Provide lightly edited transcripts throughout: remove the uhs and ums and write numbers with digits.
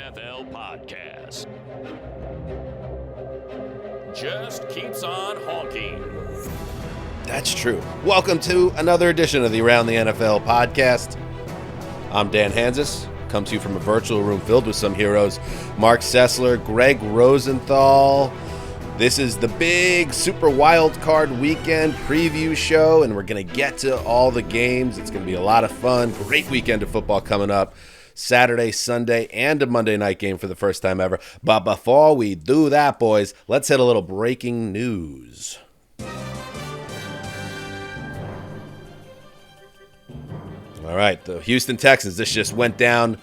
NFL podcast. Just keeps on honking. That's true. Welcome to another edition of the Around the NFL podcast. I'm Dan Hansis. Come to you from a virtual room filled with some heroes. Mark Sessler, Greg Rosenthal. This is the big Super Wild Card Weekend preview show, and we're going to get to all the games. It's going to be a lot of fun. Great weekend of football coming up. Saturday, Sunday, and a Monday night game for the first time ever. But before we do that, boys, let's hit a little breaking news. All right, the Houston Texans, this just went down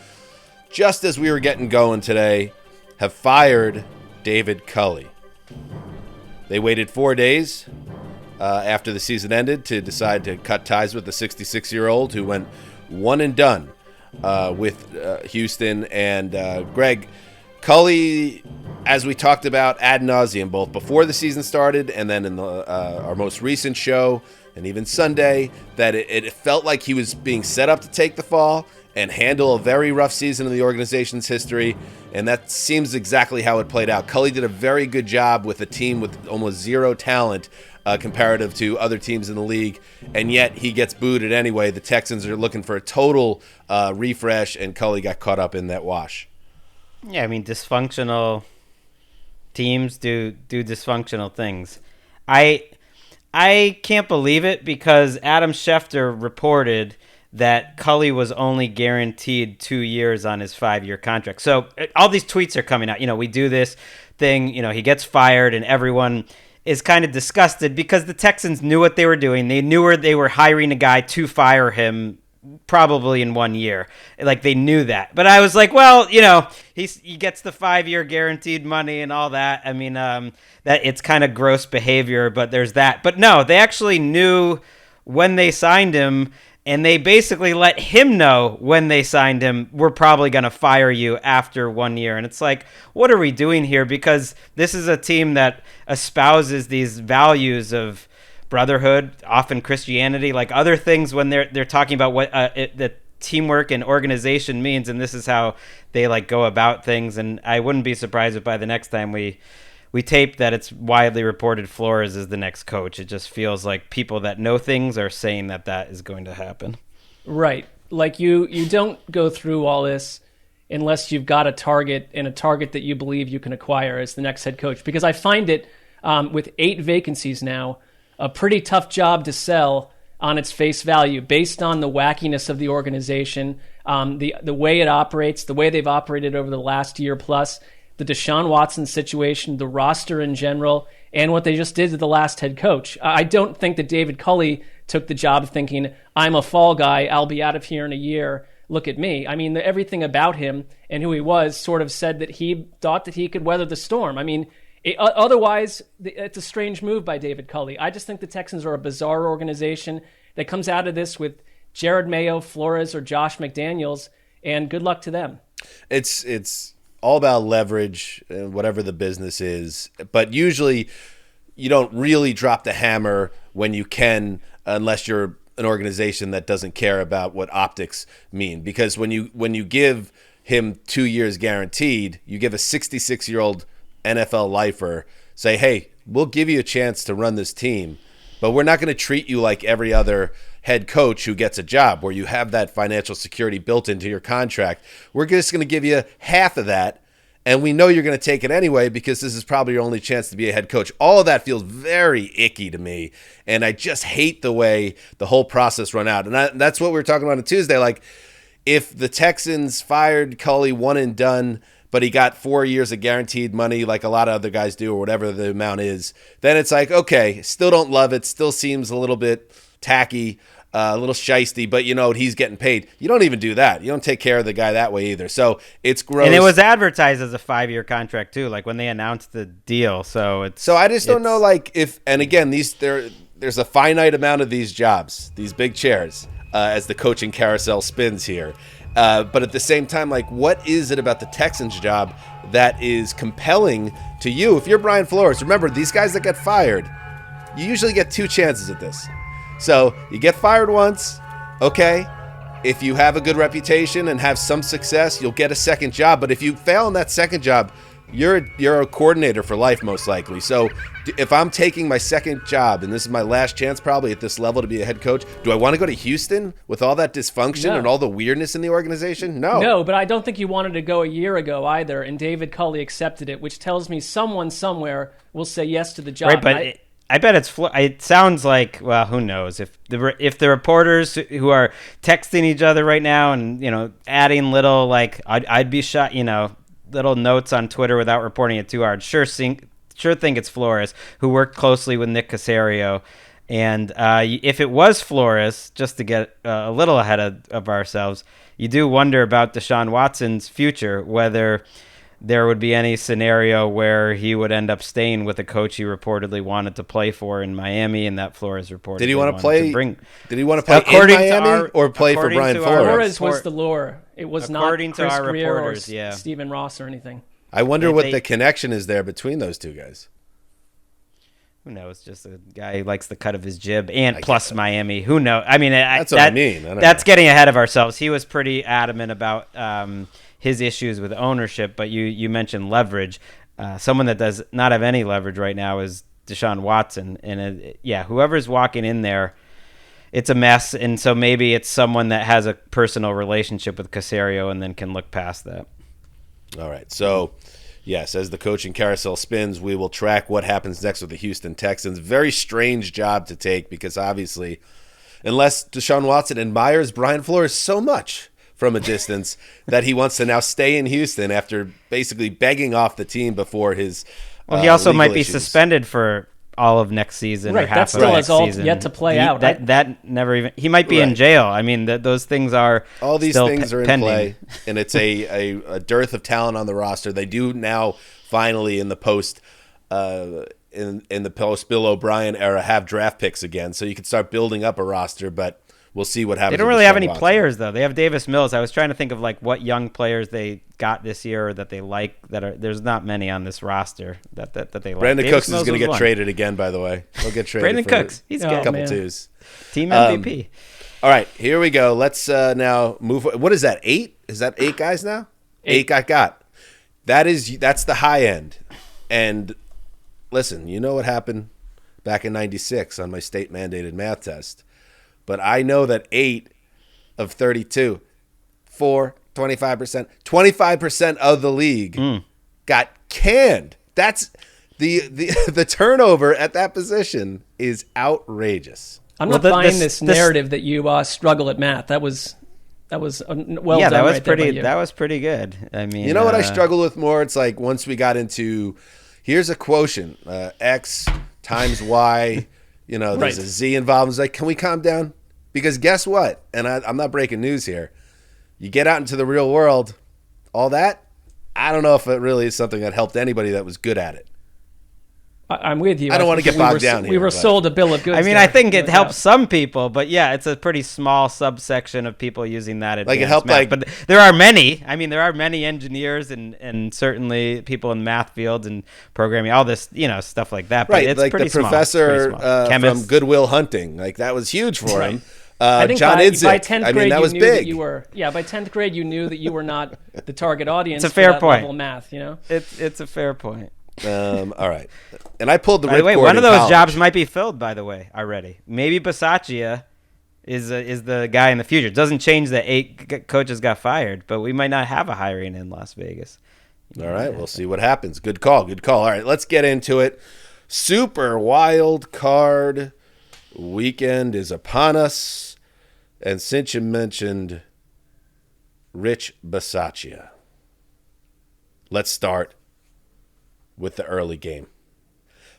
just as we were getting going today, have fired David Culley. They waited 4 days after the season ended to decide to cut ties with the 66-year-old who went one and done with Houston. And Greg, Culley, as we talked about ad nauseum, both before the season started and then in our most recent show and even Sunday, that it felt like he was being set up to take the fall and handle a very rough season in the organization's history, and that seems exactly how it played out. Culley did a very good job with a team with almost zero talent comparative to other teams in the league, and yet he gets booted anyway. The Texans are looking for a total refresh, and Culley got caught up in that wash. Yeah, I mean, dysfunctional teams do dysfunctional things. I can't believe it because Adam Schefter reported that Culley was only guaranteed 2 years on his 5-year contract. So all these tweets are coming out. You know, we do this thing, you know, he gets fired and everyone is kind of disgusted because the Texans knew what they were doing. They knew they were hiring a guy to fire him probably in 1 year. Like, they knew that. But I was like, well, you know, he gets the 5-year guaranteed money and all that. I mean, that it's kind of gross behavior, but there's that. But no, they actually knew when they signed him, and they basically let him know when they signed him, we're probably going to fire you after 1 year. And it's like, what are we doing here? Because this is a team that espouses these values of brotherhood, often Christianity, like other things when they're talking about what the teamwork and organization means. And this is how they like go about things. And I wouldn't be surprised if by the next time we tape that it's widely reported Flores is the next coach. It just feels like people that know things are saying that is going to happen. Right. Like you don't go through all this unless you've got a target and a target that you believe you can acquire as the next head coach. Because I find it, with 8 vacancies now, a pretty tough job to sell on its face value based on the wackiness of the organization, the way it operates, the way they've operated over the last year plus, the Deshaun Watson situation, the roster in general, and what they just did to the last head coach. I don't think that David Culley took the job thinking, I'm a fall guy, I'll be out of here in a year, look at me. I mean, everything about him and who he was sort of said that he thought that he could weather the storm. I mean, otherwise, it's a strange move by David Culley. I just think the Texans are a bizarre organization that comes out of this with Jared Mayo, Flores, or Josh McDaniels, and good luck to them. It's all about leverage and whatever the business is, but usually you don't really drop the hammer when you can, unless you're an organization that doesn't care about what optics mean. Because when you give him 2 years guaranteed, you give a 66-year-old NFL lifer, say, hey, we'll give you a chance to run this team, but we're not going to treat you like every other head coach who gets a job where you have that financial security built into your contract. We're just going to give you half of that, and we know you're going to take it anyway because this is probably your only chance to be a head coach. All of that feels very icky to me, and I just hate the way the whole process run out. And that's what we were talking about on Tuesday. Like, if the Texans fired Culley one and done, but he got 4 years of guaranteed money like a lot of other guys do or whatever the amount is, then it's like, okay, still don't love it, still seems a little bit tacky, a little shisty, but you know he's getting paid. You don't even do that. You don't take care of the guy that way either. So it's gross. And it was advertised as a 5-year contract too, like when they announced the deal. So I just don't know, like, if, and again, there's a finite amount of these jobs, these big chairs, as the coaching carousel spins here. But at the same time, like, what is it about the Texans job that is compelling to you? If you're Brian Flores, remember, these guys that get fired, you usually get 2 chances at this. So you get fired once, okay, if you have a good reputation and have some success, you'll get a second job. But if you fail in that second job, you're a coordinator for life, most likely. So if I'm taking my second job, and this is my last chance probably at this level to be a head coach, do I want to go to Houston with all that dysfunction and all the weirdness in the organization? No, but I don't think you wanted to go a year ago either, and David Culley accepted it, which tells me someone somewhere will say yes to the job. Right, but I bet it sounds like, well, who knows? If the reporters who are texting each other right now and, adding little, like, I'd be shot, little notes on Twitter without reporting it too hard. Sure think it's Flores, who worked closely with Nick Caserio. And if it was Flores, just to get a little ahead of ourselves, you do wonder about Deshaun Watson's future, whether there would be any scenario where he would end up staying with a coach he reportedly wanted to play for in Miami, and that Flores reported. Did he want to play? Did he want to play in Miami or play for Brian Flores? Flores was the lure. It was not Chris to our Greer reporters, or Stephen Ross or anything. I wonder what the connection is there between those two guys. Who knows? Just a guy who likes the cut of his jib, and plus Miami. Who knows? I mean, that's what I mean. That's getting ahead of ourselves. He was pretty adamant about his issues with ownership, but you mentioned leverage. Someone that does not have any leverage right now is Deshaun Watson, and whoever's walking in there, it's a mess. And so maybe it's someone that has a personal relationship with Caserio and then can look past that. All right, so yes, as the coaching carousel spins, we will track what happens next with the Houston Texans. Very strange job to take because obviously, unless Deshaun Watson admires Brian Flores so much from a distance that he wants to now stay in Houston after basically begging off the team before his he also might be issues. Suspended for all of next season, right? Or half that still of has next all season. yet to play out. That never even. He might be in jail. I mean, those things are all these still things are in pending. play, and it's a dearth of talent on the roster. They do now finally in the post in the post Bill O'Brien era have draft picks again, so you can start building up a roster, but. We'll see what happens. They don't really have any players, though. They have Davis Mills. I was trying to think of like what young players they got this year or that they like. There's not many on this roster that they like. Brandon Davis Cooks Mills is going to get one. traded again, by the way. He'll get traded. Brandon Cooks, he's a couple man. twos. Team MVP. All right, here we go. Let's now move. What is that? 8? Is that 8 guys now? 8 got. That's the high end. And listen, you know what happened back in '96 on my state mandated math test. But I know that 8 of 32, 25%, 25% of the league got canned. That's the turnover at that position is outrageous. I'm not buying this narrative that you struggle at math. That was well done. That was right pretty. there by you. That was pretty good. I mean, you know what I struggle with more? It's like once we got into here's a quotient, X times Y. There's a Z involved. It's like, can we calm down? Because guess what? And I'm not breaking news here. You get out into the real world, all that, I don't know if it really is something that helped anybody that was good at it. I'm with you. I don't want to get bogged down here. We were sold a bill of goods. I mean, there. I think it helps some people, but yeah, it's a pretty small subsection of people using that advanced like it helped, math. But there are many. I mean, there are many engineers and certainly people in math fields and programming, all this, stuff like that. But right, it's like pretty the small. professor Chemist. from Goodwill Hunting, like that was huge for him. I think John by Idzik, 10th I grade, mean, that you was knew big. that you were. Yeah, by 10th grade, you knew that you were not the target audience. It's a fair for that point. level of math, It's a fair point. All right, and I pulled the By the way, ripcord one of in those college. jobs might be filled. By the way, already. Maybe Bisaccia is the guy in the future. It doesn't change that 8 coaches got fired, but we might not have a hiring in Las Vegas. All right, we'll see what happens. Good call. All right, let's get into it. Super wild card weekend is upon us. And since you mentioned Rich Bisaccia, let's start with the early game.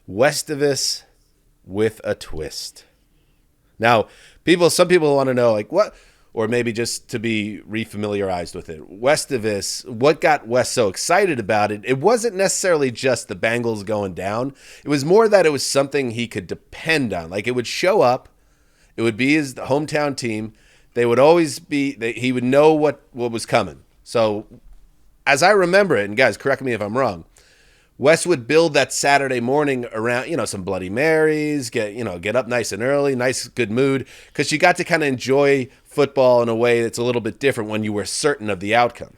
Westivus with a twist. Now, some people want to know, like, what, or maybe just to be refamiliarized with it. Westivus, what got Wes so excited about it? It wasn't necessarily just the Bengals going down. It was more that it was something he could depend on. Like, it would show up. It would be his hometown team. They would always be. He would know what was coming. So, as I remember it, and guys, correct me if I'm wrong, Wes would build that Saturday morning around, some Bloody Marys, get up nice and early, nice, good mood, because you got to kind of enjoy football in a way that's a little bit different when you were certain of the outcome.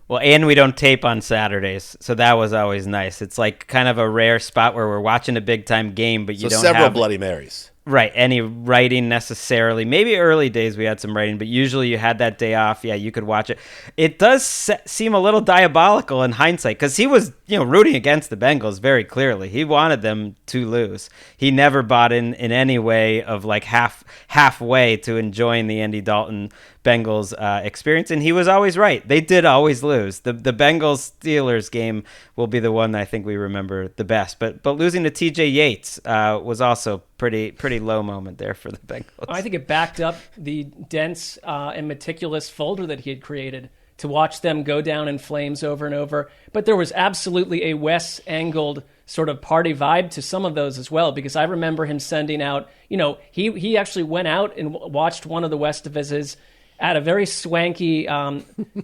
Well, and we don't tape on Saturdays, so that was always nice. It's like kind of a rare spot where we're watching a big-time game, but you don't several have Bloody Marys. Right, any writing necessarily. Maybe early days we had some writing, but usually you had that day off. Yeah, you could watch it. It does seem a little diabolical in hindsight because he was, rooting against the Bengals very clearly. He wanted them to lose. He never bought in any way of like halfway to enjoying the Andy Dalton Bengals experience, and he was always right. They did always lose. The Bengals Steelers game will be the one that I think we remember the best. But losing to T.J. Yates was also pretty low moment there for the Bengals. I think it backed up the dense and meticulous folder that he had created to watch them go down in flames over and over. But there was absolutely a Wes-angled sort of party vibe to some of those as well, because I remember him sending out, he actually went out and watched one of the West-Divisions at a very swanky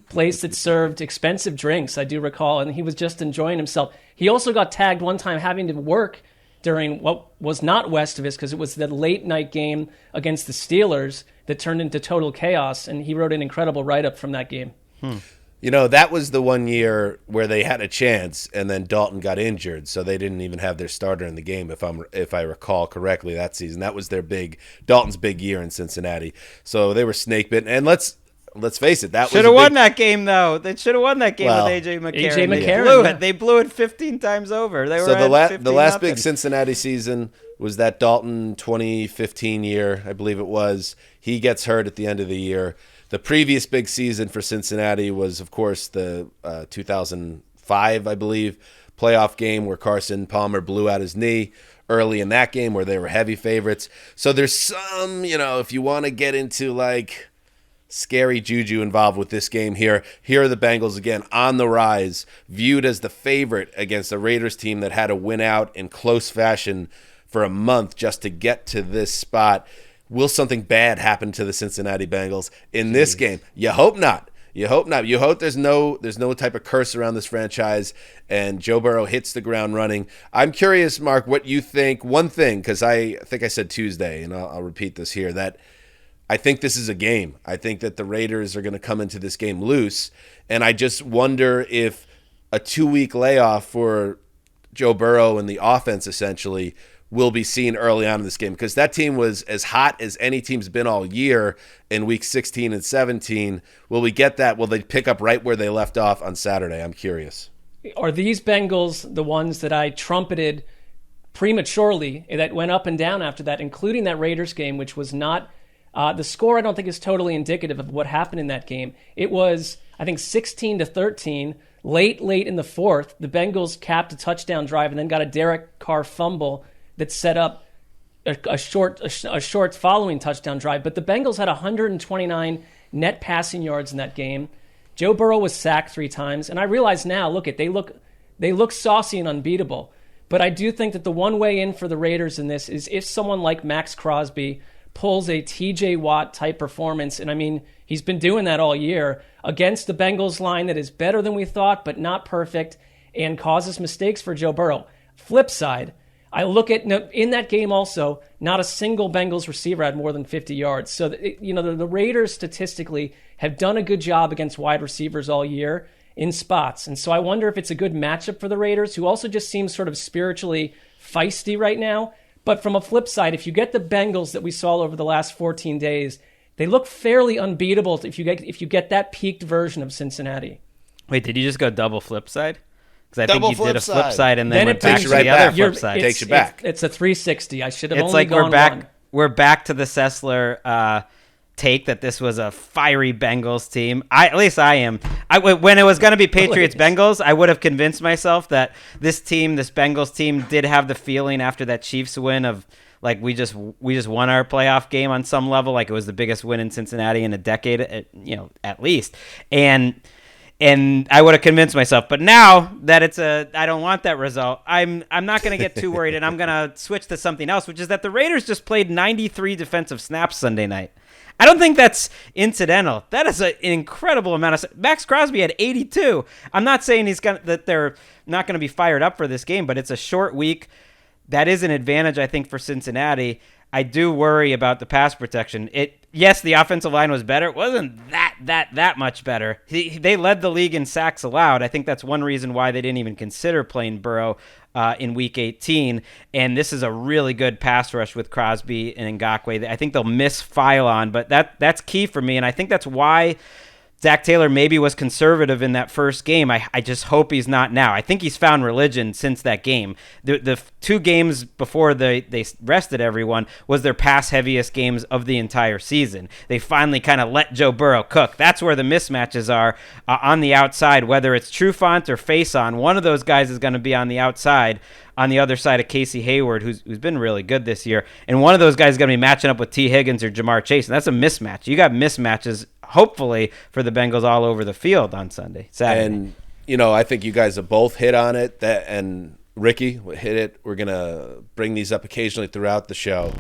place that served expensive drinks, I do recall, and he was just enjoying himself. He also got tagged one time having to work during what was not Westivus, because it was the late night game against the Steelers that turned into total chaos, and he wrote an incredible write-up from that game. That was the one year where they had a chance, and then Dalton got injured, so they didn't even have their starter in the game, if I recall correctly, that season. That was Dalton's big year in Cincinnati. So they were snake bitten, and let's face it, that should have won that game though. They should have won that game with AJ McCarron. AJ McCarron, They blew it 15 times over. They were so the last 15-0. big Cincinnati season was that Dalton 2015 year, I believe it was. He gets hurt at the end of the year. The previous big season for Cincinnati was, of course, the 2005, I believe, playoff game where Carson Palmer blew out his knee early in that game where they were heavy favorites. So there's some, if you want to get into like scary juju involved with this game here are the Bengals again on the rise, viewed as the favorite against a Raiders team that had to win out in close fashion for a month just to get to this spot. Will something bad happen to the Cincinnati Bengals in this game? You hope not. You hope not. You hope there's no type of curse around this franchise and Joe Burrow hits the ground running. I'm curious, Mark, what you think. One thing, because I think I said Tuesday, and I'll repeat this here, that I think this is a game. I think that the Raiders are going to come into this game loose, and I just wonder if a 2-week layoff for Joe Burrow and the offense essentially will be seen early on in this game, because that team was as hot as any team's been all year in week 16 and 17. Will we get that? Will they pick up right where they left off on Saturday? I'm curious. Are these Bengals the ones that I trumpeted prematurely that went up and down after that, including that Raiders game, which was not the score I don't think is totally indicative of what happened in that game. It was, I think, 16-13. Late in the fourth, the Bengals capped a touchdown drive and then got a Derek Carr fumble that set up a short following touchdown drive. But the Bengals had 129 net passing yards in that game. Joe Burrow was sacked 3 times. And I realize now, they look saucy and unbeatable. But I do think that the one way in for the Raiders in this is if someone like Max Crosby pulls a TJ Watt type performance. And I mean, he's been doing that all year against the Bengals line that is better than we thought, but not perfect, and causes mistakes for Joe Burrow. Flip side, I look at, in that game also, not a single Bengals receiver had more than 50 yards. So, the Raiders statistically have done a good job against wide receivers all year in spots. And so I wonder if it's a good matchup for the Raiders, who also just seem sort of spiritually feisty right now. But from a flip side, if you get the Bengals that we saw over the last 14 days, they look fairly unbeatable if you get that peaked version of Cincinnati. Wait, did you just go double flip side? Because I Double think you did a flip flip side and then went it back takes to you right the other back. flip side. Takes you back. It's a 360. I should have It's only like gone one. we're back to the Sessler take that this was a fiery Bengals team. At least I am. When it was going to be Patriots Bengals, I would have convinced myself that this Bengals team, did have the feeling after that Chiefs win of like we just won our playoff game on some level, like it was the biggest win in Cincinnati in a decade, at least. And I would have convinced myself, but now that I don't want that result. I'm not going to get too worried, and I'm going to switch to something else, which is that the Raiders just played 93 defensive snaps Sunday night. I don't think that's incidental. That is an incredible amount of. Max Crosby had 82. I'm not saying that they're not going to be fired up for this game, but it's a short week. That is an advantage, I think, for Cincinnati. I do worry about the pass protection. Yes, the offensive line was better. It wasn't that much better. They led the league in sacks allowed. I think that's one reason why they didn't even consider playing Burrow in Week 18. And this is a really good pass rush with Crosby and Ngakoue. I think they'll miss Philon, but that's key for me. And I think that's why Zach Taylor maybe was conservative in that first game. I just hope he's not now. I think he's found religion since that game. The 2 games before they rested everyone was their pass-heaviest games of the entire season. They finally kind of let Joe Burrow cook. That's where the mismatches are on the outside, whether it's Trufant or Faison. One of those guys is going to be on the outside, on the other side of Casey Hayward, who's been really good this year. And one of those guys is going to be matching up with T. Higgins or Jamar Chase, and that's a mismatch. You got mismatches, hopefully, for the Bengals all over the field on Saturday. And, I think you guys have both hit on it. And Ricky hit it. We're going to bring these up occasionally throughout the show.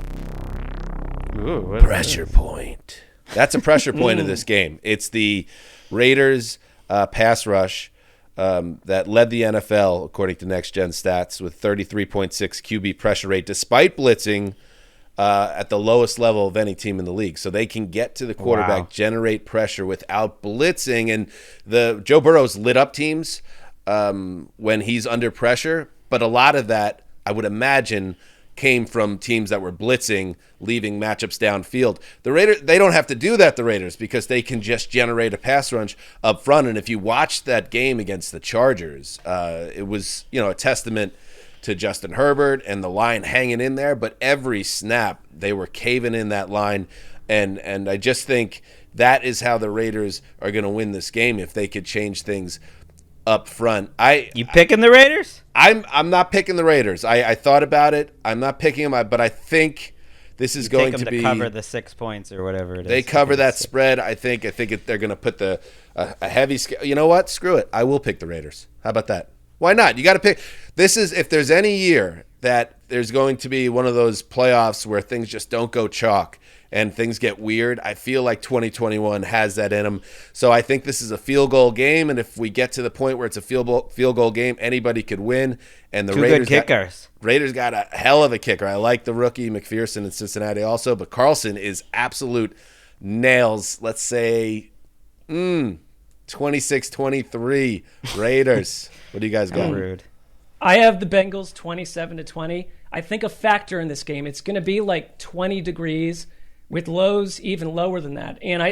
Ooh, Pressure point. That's a pressure point of this game. It's the Raiders pass rush that led the NFL, according to Next Gen Stats, with 33.6 QB pressure rate, despite blitzing at the lowest level of any team in the league. So they can get to the quarterback, generate pressure without blitzing. And the Joe Burrow's lit up teams when he's under pressure, but a lot of that, I would imagine, came from teams that were blitzing, leaving matchups downfield. The Raiders, they don't have to do that, the Raiders, because they can just generate a pass rush up front. And if you watch that game against the Chargers, it was, a testament to Justin Herbert and the line hanging in there, but every snap they were caving in that line, and I just think that is how the Raiders are going to win this game if they could change things up front. You picking the Raiders? I'm not picking the Raiders. I thought about it. I'm not picking them, but I think this is going to be cover the 6 points or whatever it is. They cover that spread. I think they're going to put a heavy scale. You know what? Screw it. I will pick the Raiders. How about that? Why not? You got to pick. This is, if there's any year that there's going to be one of those playoffs where things just don't go chalk and things get weird, I feel like 2021 has that in them. So I think this is a field goal game, and if we get to the point where it's a field goal game, anybody could win. And the Raiders got a hell of a kicker. I like the rookie McPherson in Cincinnati also, but Carlson is absolute nails. Let's say 26-23 Raiders. What do you guys got? Rude. I have the Bengals 27-20. I think a factor in this game, it's going to be like 20 degrees with lows even lower than that. And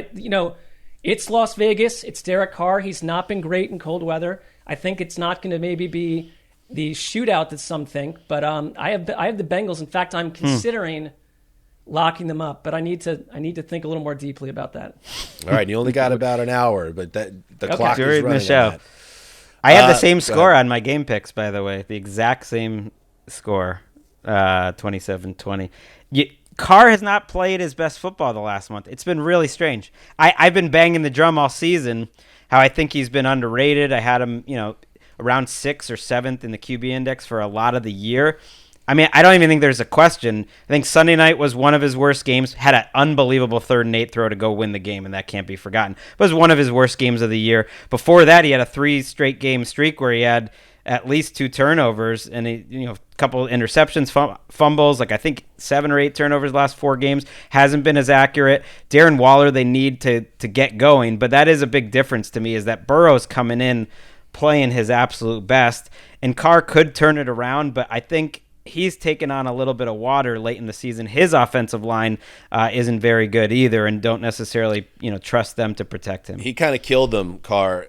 it's Las Vegas. It's Derek Carr. He's not been great in cold weather. I think it's not going to maybe be the shootout that some think, but I have the Bengals. In fact, I'm considering locking them up, but I need to think a little more deeply about that. All right, you only got about an hour, but the clock is running. The show. I have the same score on my game picks, by the way. The exact same score, 27-20. Carr has not played his best football the last month. It's been really strange. I've been banging the drum all season how I think he's been underrated. I had him, around 6th or 7th in the QB index for a lot of the year. I mean, I don't even think there's a question. I think Sunday night was one of his worst games. Had an unbelievable 3rd and 8 throw to go win the game, and that can't be forgotten. It was one of his worst games of the year. Before that, he had a 3 straight game streak where he had at least 2 turnovers and a couple interceptions, fumbles, like I think 7 or 8 turnovers the last 4 games. Hasn't been as accurate. Darren Waller, they need to get going, but that is a big difference to me, is that Burrow's coming in playing his absolute best, and Carr could turn it around, but I think he's taken on a little bit of water late in the season. His offensive line isn't very good either, and don't necessarily trust them to protect him. He kind of killed them, Carr,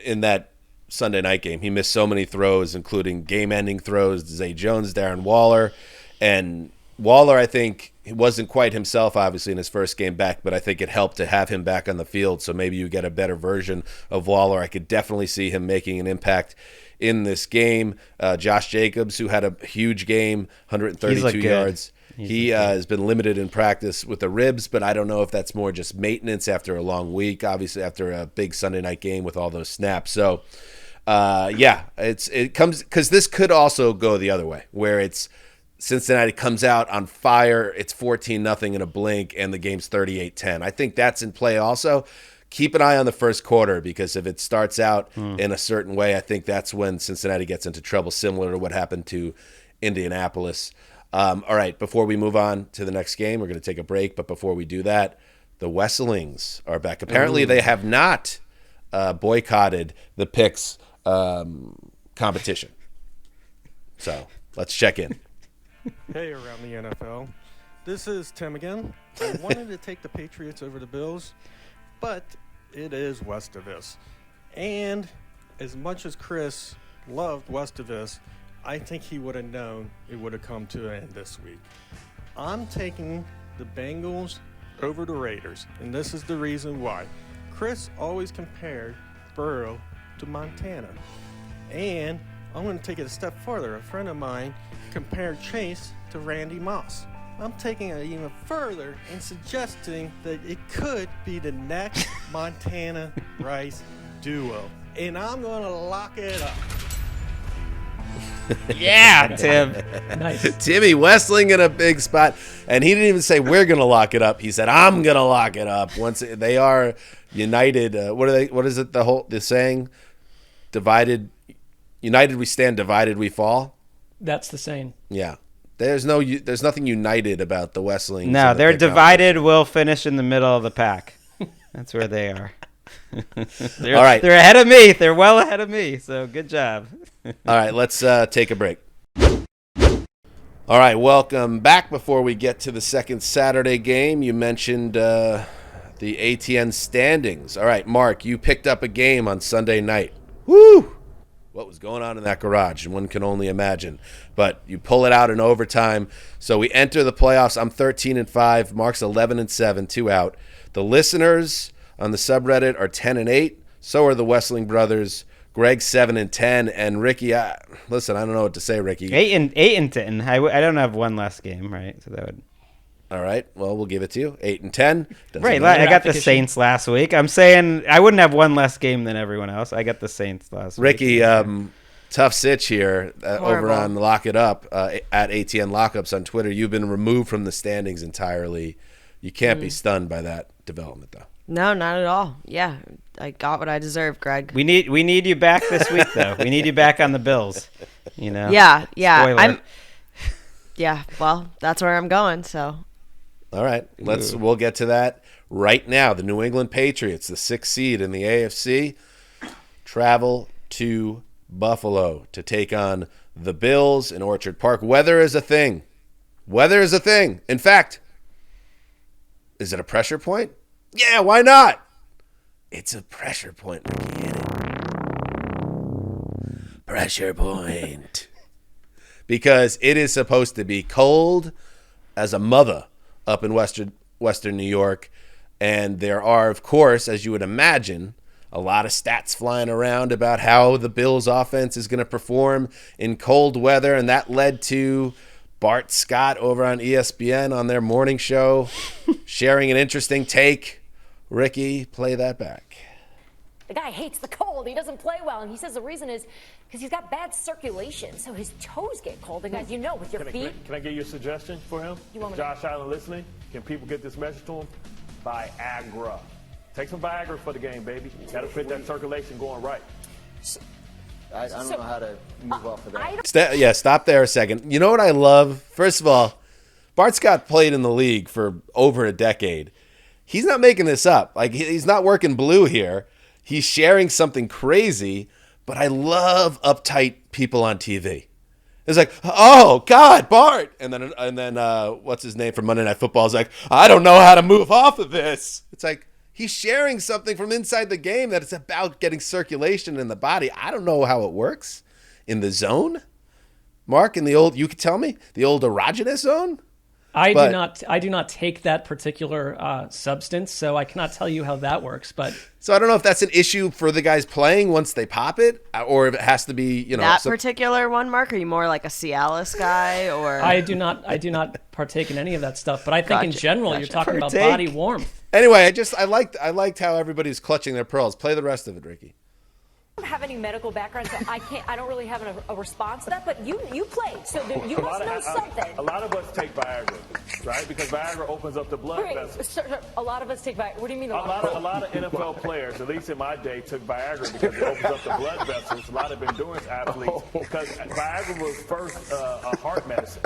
in that Sunday night game. He missed so many throws, including game-ending throws to Zay Jones, Darren Waller. And Waller, I think, he wasn't quite himself, obviously, in his first game back, but I think it helped to have him back on the field, so maybe you get a better version of Waller. I could definitely see him making an impact in this game. Josh Jacobs, who had a huge game, 132 yards. He has been limited in practice with the ribs, but I don't know if that's more just maintenance after a long week, obviously after a big Sunday night game with all those snaps. So, it comes because this could also go the other way, where it's Cincinnati comes out on fire. It's 14-0 in a blink, and the game's 38-10. I think that's in play also. Keep an eye on the first quarter, because if it starts out in a certain way, I think that's when Cincinnati gets into trouble, similar to what happened to Indianapolis. All right, before we move on to the next game, we're going to take a break. But before we do that, the Wesselings are back. Apparently, they have not boycotted the picks competition. So let's check in. Hey, around the NFL. This is Tim again. I wanted to take the Patriots over the Bills, but it is Westavis. And as much as Chris loved Westavis, I think he would have known it would have come to an end this week. I'm taking the Bengals over the Raiders, and this is the reason why. Chris always compared Burrow to Montana. And I'm going to take it a step further. A friend of mine compared Chase to Randy Moss. I'm taking it even further and suggesting that it could be the next Montana Rice duo. And I'm going to lock it up. Yeah, Tim. Nice. Timmy Westling in a big spot. And he didn't even say we're going to lock it up. He said, I'm going to lock it up. Once they are united. What is it? The saying? United we stand, divided we fall. That's the saying. Yeah. There's nothing united about the Westlings. No, they're divided. We'll finish in the middle of the pack. That's where they are. All right. They're ahead of me. They're well ahead of me. So good job. All right, let's take a break. All right, welcome back. Before we get to the second Saturday game, you mentioned the ATN standings. All right, Mark, you picked up a game on Sunday night. Woo! What was going on in that garage? One can only imagine. But you pull it out in overtime. So we enter the playoffs. I'm 13-5. Mark's 11-7, 2 out. The listeners on the subreddit are 10-8. So are the Wessling brothers. Greg 7-10, and Ricky. Listen, I don't know what to say, Ricky. 8-10. I don't have one less game, right? So that would. All right. Well, we'll give it to you. 8-10. Right. I got the Saints last week. I'm saying I wouldn't have one less game than everyone else. I got the Saints last week. Ricky, tough sitch here over on Lock It Up at ATN Lockups on Twitter. You've been removed from the standings entirely. You can't be stunned by that development, though. No, not at all. Yeah, I got what I deserve, Greg. We need you back this week, though. We need you back on the Bills. You know. Yeah. Spoiler. Yeah. Well, that's where I'm going. So. All right, we'll get to that right now. The New England Patriots, the 6th seed in the AFC, travel to Buffalo to take on the Bills in Orchard Park. Weather is a thing. In fact, is it a pressure point? Yeah, why not? It's a pressure point. Get it? Pressure point. Because it is supposed to be cold as a mother up in Western New York. And there are, of course, as you would imagine, a lot of stats flying around about how the Bills offense is going to perform in cold weather. And that led to Bart Scott over on ESPN on their morning show sharing an interesting take. Ricky, play that back. The guy hates the cold. He doesn't play well. And he says the reason is because he's got bad circulation. So his toes get cold. And as you know, with your feet. Can I give you a suggestion for him? You want me Josh Allen listening? Can people get this message to him? Viagra. Take some Viagra for the game, baby. Got to put that circulation going right. I don't know how to move off of that. Stop there a second. You know what I love? First of all, Bart Scott played in the league for over a decade. He's not making this up. Like, he's not working blue here. He's sharing something crazy, but I love uptight people on TV. It's like, oh, God, Bart. And then what's his name from Monday Night Football is like, I don't know how to move off of this. It's like, he's sharing something from inside the game that it's about getting circulation in the body. I don't know how it works in the zone. Mark, in the old, you could tell me, the old erogenous zone? I do not take that particular substance, so I cannot tell you how that works. But so I don't know if that's an issue for the guys playing once they pop it, or if it has to be, that particular one. Mark, are you more like a Cialis guy, or I do not partake in any of that stuff. But I think in general, you're talking about Partake. body warmth. Anyway, I liked how everybody's clutching their pearls. Play the rest of it, Ricky. Have any medical background, so I don't really have a response to that. But you played, so you must know something. A lot of us take Viagra, right? Because Viagra opens up the blood vessels. Sir, a lot of us take Viagra. What do you mean? A lot of NFL players, at least in my day, took Viagra because it opens up the blood vessels. A lot of endurance athletes, because Viagra was first a heart medicine.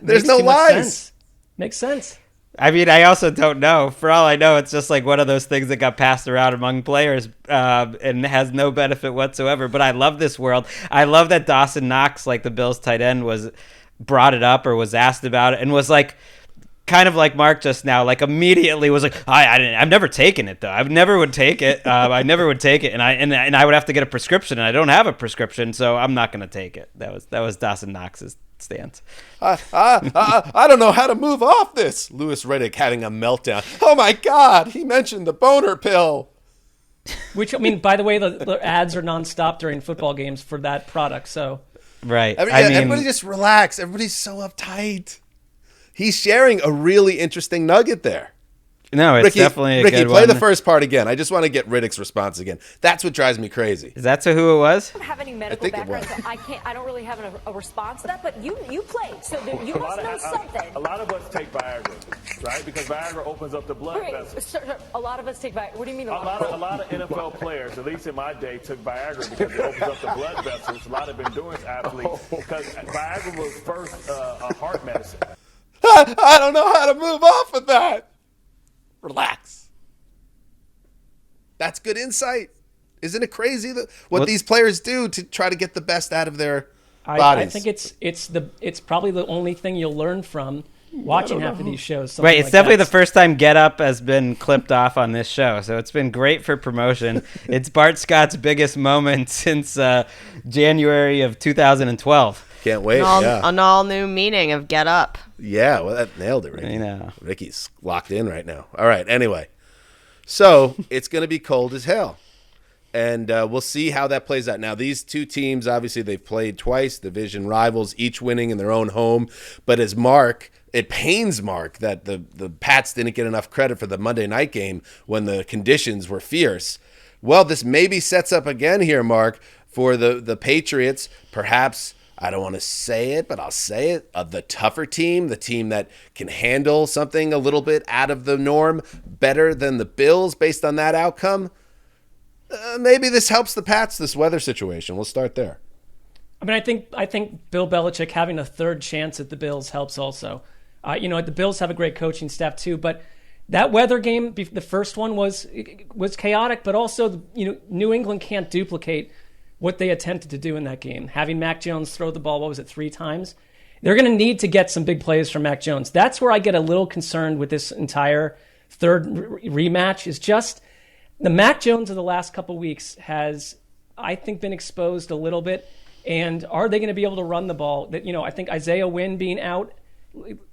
There's no lies. Makes sense. I mean, I also don't know. For all I know, it's just like one of those things that got passed around among players and has no benefit whatsoever. But I love this world. I love that Dawson Knox, like the Bills tight end, brought it up or was asked about it and was like, kind of like Mark just now, like immediately was like, I've never taken it though. I never would take it. I never would take it, and I would have to get a prescription, and I don't have a prescription, so I'm not going to take it. That was Dawson Knox's stance. I don't know how to move off this. Louis Riddick having a meltdown. Oh my God, he mentioned the boner pill. Which, I mean, by the way, the ads are nonstop during football games for that product. So right. Everybody just relax. Everybody's so uptight. He's sharing a really interesting nugget there. No, it's definitely a good one. Ricky, play the first part again. I just want to get Riddick's response again. That's what drives me crazy. Is that who it was? I don't have any medical background, so I don't really have a response to that. But you played, so you must know something. A lot of us take Viagra, right? Because Viagra opens up the blood vessels. Sir, a lot of us take Viagra. What do you mean? A lot of NFL players, at least in my day, took Viagra because it opens up the blood vessels. A lot of endurance athletes, because Viagra was first a heart medicine. I don't know how to move off of that. Relax. That's good insight. Isn't it crazy what these players do to try to get the best out of their bodies? I think it's probably the only thing you'll learn from watching half of these shows. Right, it's definitely the first time Get Up has been clipped off on this show, so it's been great for promotion. It's Bart Scott's biggest moment since January of 2012. Can't wait. An all new meaning of Get Up. Yeah, well, that nailed it, Ricky. I know. Ricky's locked in right now. All right, anyway. So it's going to be cold as hell. And we'll see how that plays out. Now, these two teams, obviously, they've played twice, division rivals, each winning in their own home. But as Mark, it pains Mark that the Pats didn't get enough credit for the Monday night game when the conditions were fierce. Well, this maybe sets up again here, Mark, for the Patriots, perhaps. I don't want to say it, but I'll say it. The tougher team, the team that can handle something a little bit out of the norm better than the Bills based on that outcome. Maybe this helps the Pats, this weather situation. We'll start there. I mean, I think Bill Belichick having a third chance at the Bills helps also. The Bills have a great coaching staff too, but that weather game, the first one was chaotic, but also New England can't duplicate what they attempted to do in that game. Having Mac Jones throw the ball, 3 times? They're going to need to get some big plays from Mac Jones. That's where I get a little concerned with this entire third rematch, is just the Mac Jones of the last couple weeks has, I think, been exposed a little bit. And are they going to be able to run the ball? I think Isaiah Wynn being out,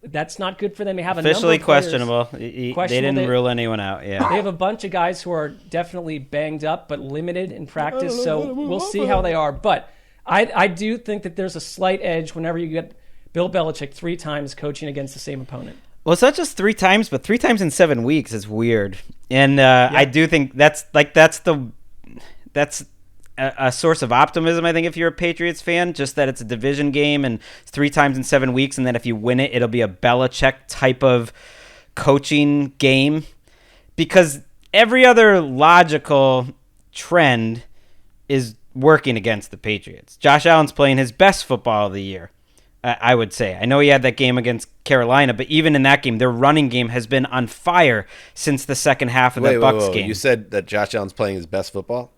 that's not good for them. They have officially a number of questionable. They didn't rule anyone out. Yeah, they have a bunch of guys who are definitely banged up but limited in practice. So we'll see how they are. But I do think that there's a slight edge whenever you get Bill Belichick 3 times coaching against the same opponent. Well, it's not just 3 times, but 3 times in 7 weeks is weird. And I do think that's a source of optimism, I think, if you're a Patriots fan, just that it's a division game and 3 times in 7 weeks, and then if you win it, it'll be a Belichick type of coaching game. Because every other logical trend is working against the Patriots. Josh Allen's playing his best football of the year, I would say. I know he had that game against Carolina, but even in that game, their running game has been on fire since the second half of the Bucs game. You said that Josh Allen's playing his best football?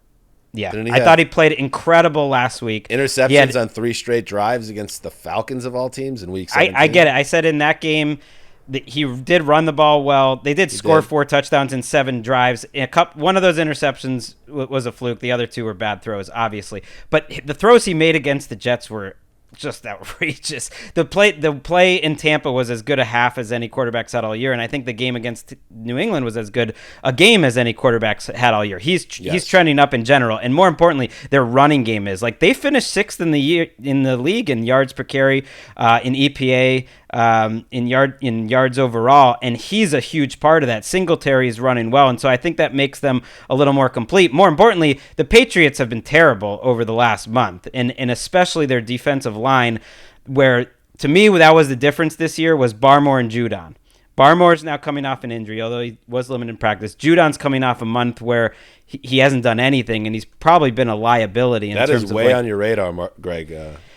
Yeah, I thought he played incredible last week. Interceptions on 3 straight drives against the Falcons of all teams in Week 17. I get it. I said in that game that he did run the ball well. They did score 4 touchdowns in 7 drives. One of those interceptions was a fluke. The other 2 were bad throws, obviously. But the throws he made against the Jets were just outrageous. The play in Tampa was as good a half as any quarterback's had all year, and I think the game against New England was as good a game as any quarterback's had all year. He's trending up in general, and more importantly, their running game is. Like, they finished 6th in the league in yards per carry, in EPA. in yards overall, and he's a huge part of that. Singletary is running well, and so I think that makes them a little more complete. More importantly, the Patriots have been terrible over the last month, and especially their defensive line, where to me that was the difference this year was Barmore and Judon. Barmore's now coming off an injury, although he was limited in practice. Judon's coming off a month where he hasn't done anything, and he's probably been a liability. In that terms is of way on your radar, Greg.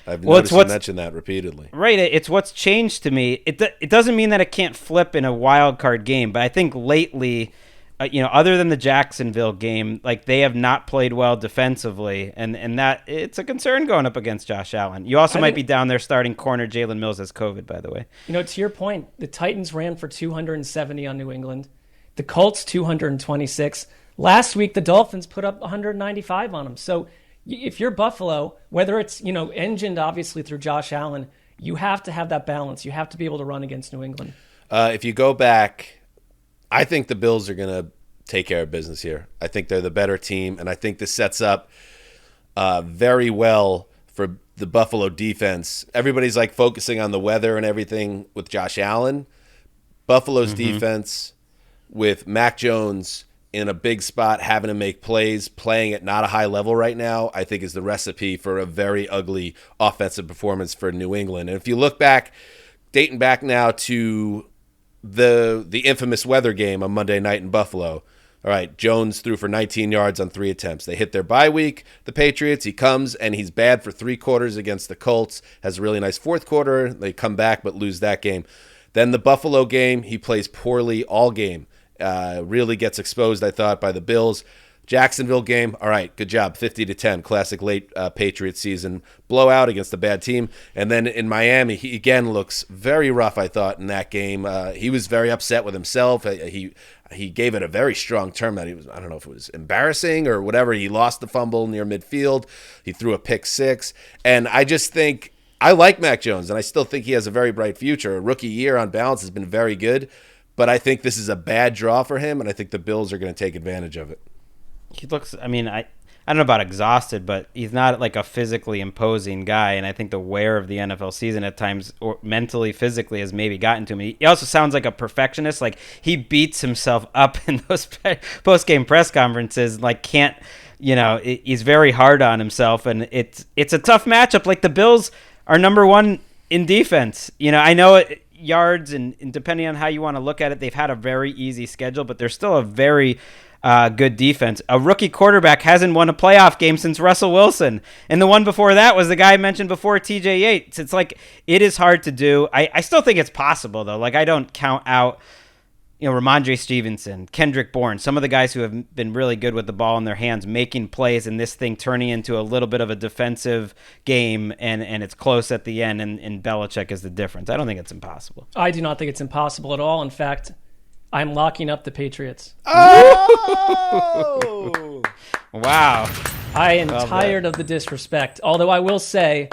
I've noticed you mention that repeatedly. Right, it's what's changed to me. It doesn't mean that it can't flip in a wild card game, but I think lately, other than the Jacksonville game, like they have not played well defensively, and that it's a concern going up against Josh Allen. You also might be down there starting corner Jalen Mills has COVID, by the way. To your point, the Titans ran for 270 on New England, the Colts 226. Last week, the Dolphins put up 195 on them. So if you're Buffalo, whether it's engined obviously through Josh Allen, you have to have that balance. You have to be able to run against New England. If you go back, I think the Bills are going to take care of business here. I think they're the better team, and I think this sets up very well for the Buffalo defense. Everybody's like focusing on the weather and everything with Josh Allen. Buffalo's defense with Mac Jones in a big spot, having to make plays, playing at not a high level right now, I think is the recipe for a very ugly offensive performance for New England. And if you look back, dating back now to the infamous weather game on Monday night in Buffalo. All right, Jones threw for 19 yards on 3 attempts. They hit their bye week, the Patriots. He comes, and he's bad for 3 quarters against the Colts. Has a really nice fourth quarter. They come back but lose that game. Then the Buffalo game, he plays poorly all game. Really gets exposed, I thought, by the Bills. Jacksonville game, all right, good job, 50-10, classic late Patriots season blowout against a bad team. And then in Miami, he again looks very rough, I thought, in that game. He was very upset with himself. He gave it a very strong term that he was, I don't know if it was embarrassing or whatever. He lost the fumble near midfield. He threw a pick 6. And I just think, I like Mac Jones, and I still think he has a very bright future. A rookie year on balance has been very good, but I think this is a bad draw for him, and I think the Bills are going to take advantage of it. He looks, I don't know about exhausted, but he's not like a physically imposing guy, and I think the wear of the NFL season at times, or mentally, physically, has maybe gotten to him. He also sounds like a perfectionist. Like, he beats himself up in those post-game press conferences, like can't, he's very hard on himself, and it's a tough matchup. Like, the Bills are number 1 in defense. I know yards, and depending on how you want to look at it, they've had a very easy schedule, but they're still a very good defense. A rookie quarterback hasn't won a playoff game since Russell Wilson, and the one before that was the guy I mentioned before, TJ Yates. It's like, it is hard to do. I still think it's possible, though. Like, I don't count out Ramondre Stevenson, Kendrick Bourne, some of the guys who have been really good with the ball in their hands, making plays, and this thing turning into a little bit of a defensive game, and it's close at the end, and Belichick is the difference. I don't think it's impossible. I do not think it's impossible at all. In fact, I'm locking up the Patriots. Oh! Wow. I am tired of the disrespect, although I will say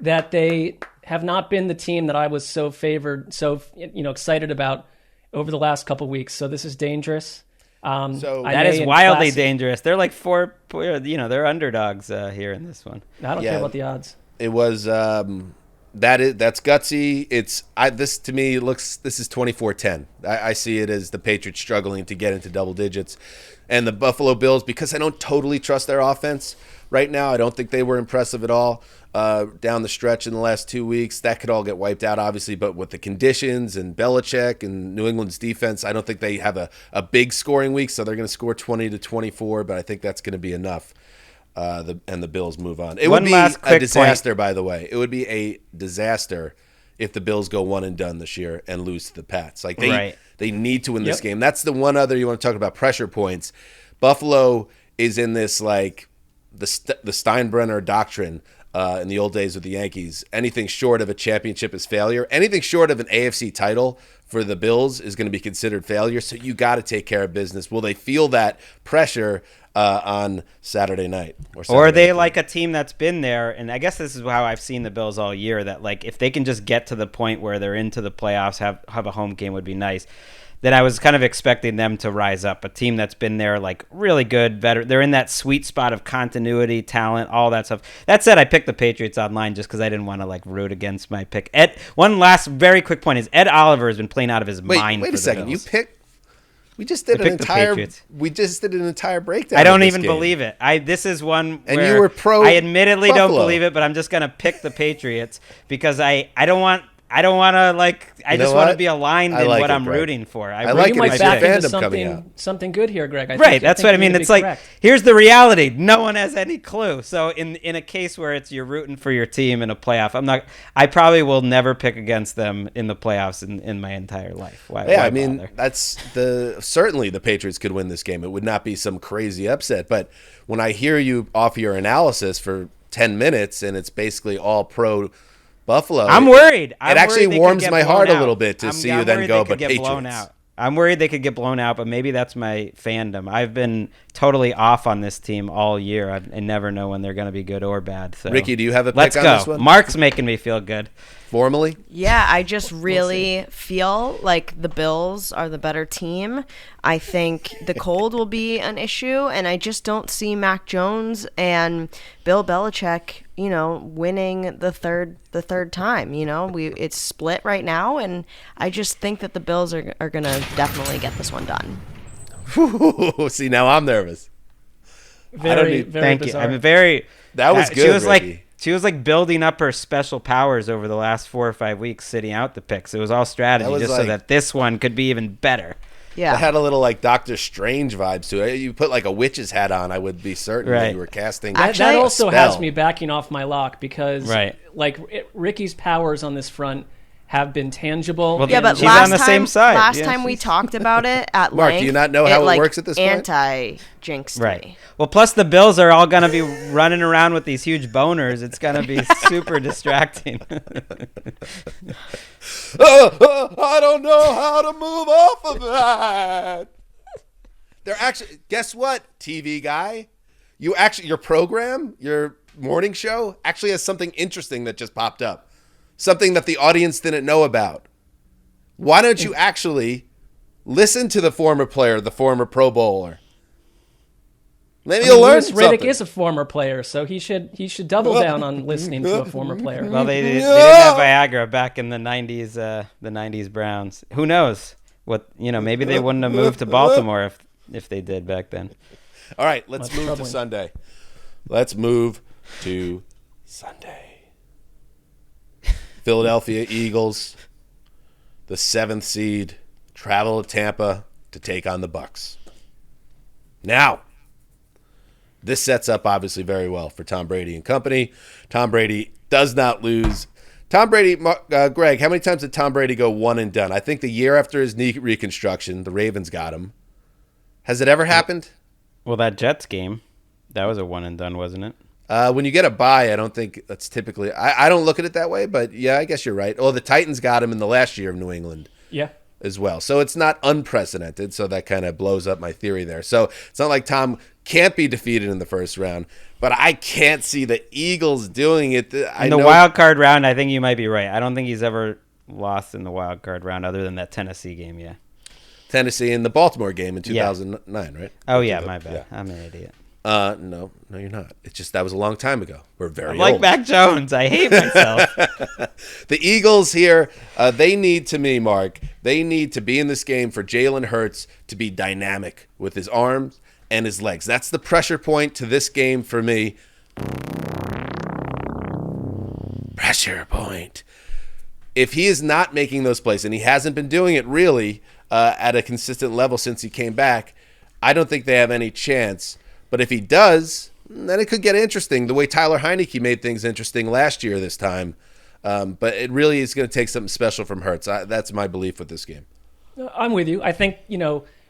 that they have not been the team that I was so excited about over the last couple weeks. So this is dangerous. So that is wildly dangerous. They're like they're underdogs here in this one. I don't care about the odds. It was that's gutsy. This to me this is 24-10. I see it as the Patriots struggling to get into double digits, and the Buffalo Bills, because I don't totally trust their offense right now. I don't think they were impressive at all down the stretch in the last 2 weeks. That could all get wiped out, obviously, but with the conditions and Belichick and New England's defense, I don't think they have a big scoring week, so they're going to score 20-24, but I think that's going to be enough. And the Bills move on. It would be a disaster, by the way. It would be a disaster if the Bills go one and done this year and lose to the Pats. Like they need to win this game. That's the one other you want to talk about pressure points. Buffalo is in this like the Steinbrenner doctrine in the old days with the Yankees. Anything short of a championship is failure. Anything short of an AFC title for the Bills is going to be considered failure. So you got to take care of business. Will they feel that pressure on Saturday night? Or are they like a team that's been there? And I guess this is how I've seen the Bills all year, that like if they can just get to the point where they're into the playoffs, have a home game would be nice. that I was kind of expecting them to rise up. A team that's been there, like, really good, better. They're in that sweet spot of continuity, talent, all that stuff. That said, I picked the Patriots online just because I didn't want to, like, root against my pick. One last very quick point is Ed Oliver has been playing out of his mind. Wait for a second. the Bills. You picked. We just did an entire breakdown. I don't of this even game. believe it. This is one And where you were pro I admittedly don't Buffalo. believe it, but I'm just gonna pick the Patriots because I don't want to, like, I You know just want to what? be aligned I in like what it, I'm Greg. rooting for. I like You it. might It's back your into fandom coming out. something good here, Greg. Right, that's what I mean. you may It's be like, correct. here's the reality. No one has any clue. So in a case where it's you're rooting for your team in a playoff, I probably will never pick against them in the playoffs in my entire life. Why I mean, bother? certainly the Patriots could win this game. It would not be some crazy upset. But when I hear you offer your analysis for 10 minutes and it's basically all pro Buffalo, I'm worried. It actually warms my heart a little bit to see you then go, but Patriots. Blown out. I'm worried they could get blown out, but maybe that's my fandom. I've been totally off on this team all year. I never know when they're going to be good or bad. So Ricky, do you have a pick Let's on go. this one? Mark's making me feel good. Formally? Yeah, I just really feel like the Bills are the better team. I think the cold will be an issue, and I just don't see Mac Jones and Bill Belichick, winning the third time. It's split right now, and I just think that the Bills are going to definitely get this one done. See, now I'm nervous. Very Thank bizarre. you. I'm very. That was good, She was Ricky. She was like building up her special powers over the last 4 or 5 weeks, sitting out the picks. It was all strategy, That was so that this one could be even better. Yeah. It had a little like Doctor Strange vibes to it. You put like a witch's hat on, I would be certain that you were casting. That a also spell. has me backing off my lock because, Ricky's powers on this front have been tangible. Well, Yeah, but she's last on the time, same side. Last Yeah, time we she's- talked about it at Mark, length. do you not know how it works at this point? Anti-jinxed Right. me. Well, plus the Bills are all going to be running around with these huge boners. It's going to be super distracting. I don't know how to move off of that. They're actually, guess what, TV guy? Your program, your morning show, actually has something interesting that just popped up. Something that the audience didn't know about. Why don't you actually listen to the former player, the former Pro Bowler? Maybe you'll learn Louis something. Riddick is a former player, so he should double down on listening to a former player. Well, they didn't have Viagra back in the 90s, the 90s Browns. Who knows? Maybe they wouldn't have moved to Baltimore if they did back then. All right, let's That's move troubling. to Sunday. Let's move to Sunday. Philadelphia Eagles, the 7th seed, travel to Tampa to take on the Bucs. Now, this sets up obviously very well for Tom Brady and company. Tom Brady does not lose. Greg, how many times did Tom Brady go one and done? I think the year after his knee reconstruction, the Ravens got him. Has it ever happened? Well, that Jets game, that was a one and done, wasn't it? When you get a bye, I don't think that's typically. I don't look at it that way, but yeah, I guess you're right. Oh, the Titans got him in the last year of New England. Yeah. As well. So it's not unprecedented. So that kind of blows up my theory there. So it's not like Tom can't be defeated in the first round, but I can't see the Eagles doing it. In the wild card round, I think you might be right. I don't think he's ever lost in the wild card round other than that Tennessee game, yeah. Tennessee in the Baltimore game in 2009, right? Oh, yeah, my bad. Yeah. I'm an idiot. No, you're not. It's just that was a long time ago. We're very I'm like old. Mac Jones. I hate myself. The Eagles here, they need to me, Mark. They need to be in this game for Jalen Hurts to be dynamic with his arms and his legs. That's the pressure point to this game for me. Pressure point. If he is not making those plays, and he hasn't been doing it really at a consistent level since he came back, I don't think they have any chance. But if he does, then it could get interesting, the way Tyler Heineke made things interesting last year this time. But it really is going to take something special from Hurts. That's my belief with this game. I'm with you. I think,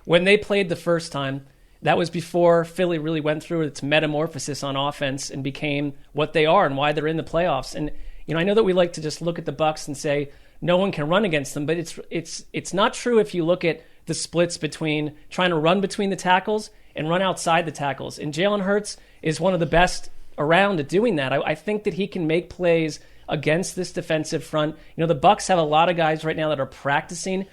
when they played the first time, that was before Philly really went through its metamorphosis on offense and became what they are and why they're in the playoffs. And, I know that we like to just look at the Bucs and say no one can run against them, but it's not true if you look at the splits between trying to run between the tackles and run outside the tackles. And Jalen Hurts is one of the best around at doing that. I think that he can make plays against this defensive front. The Bucs have a lot of guys right now that are practicing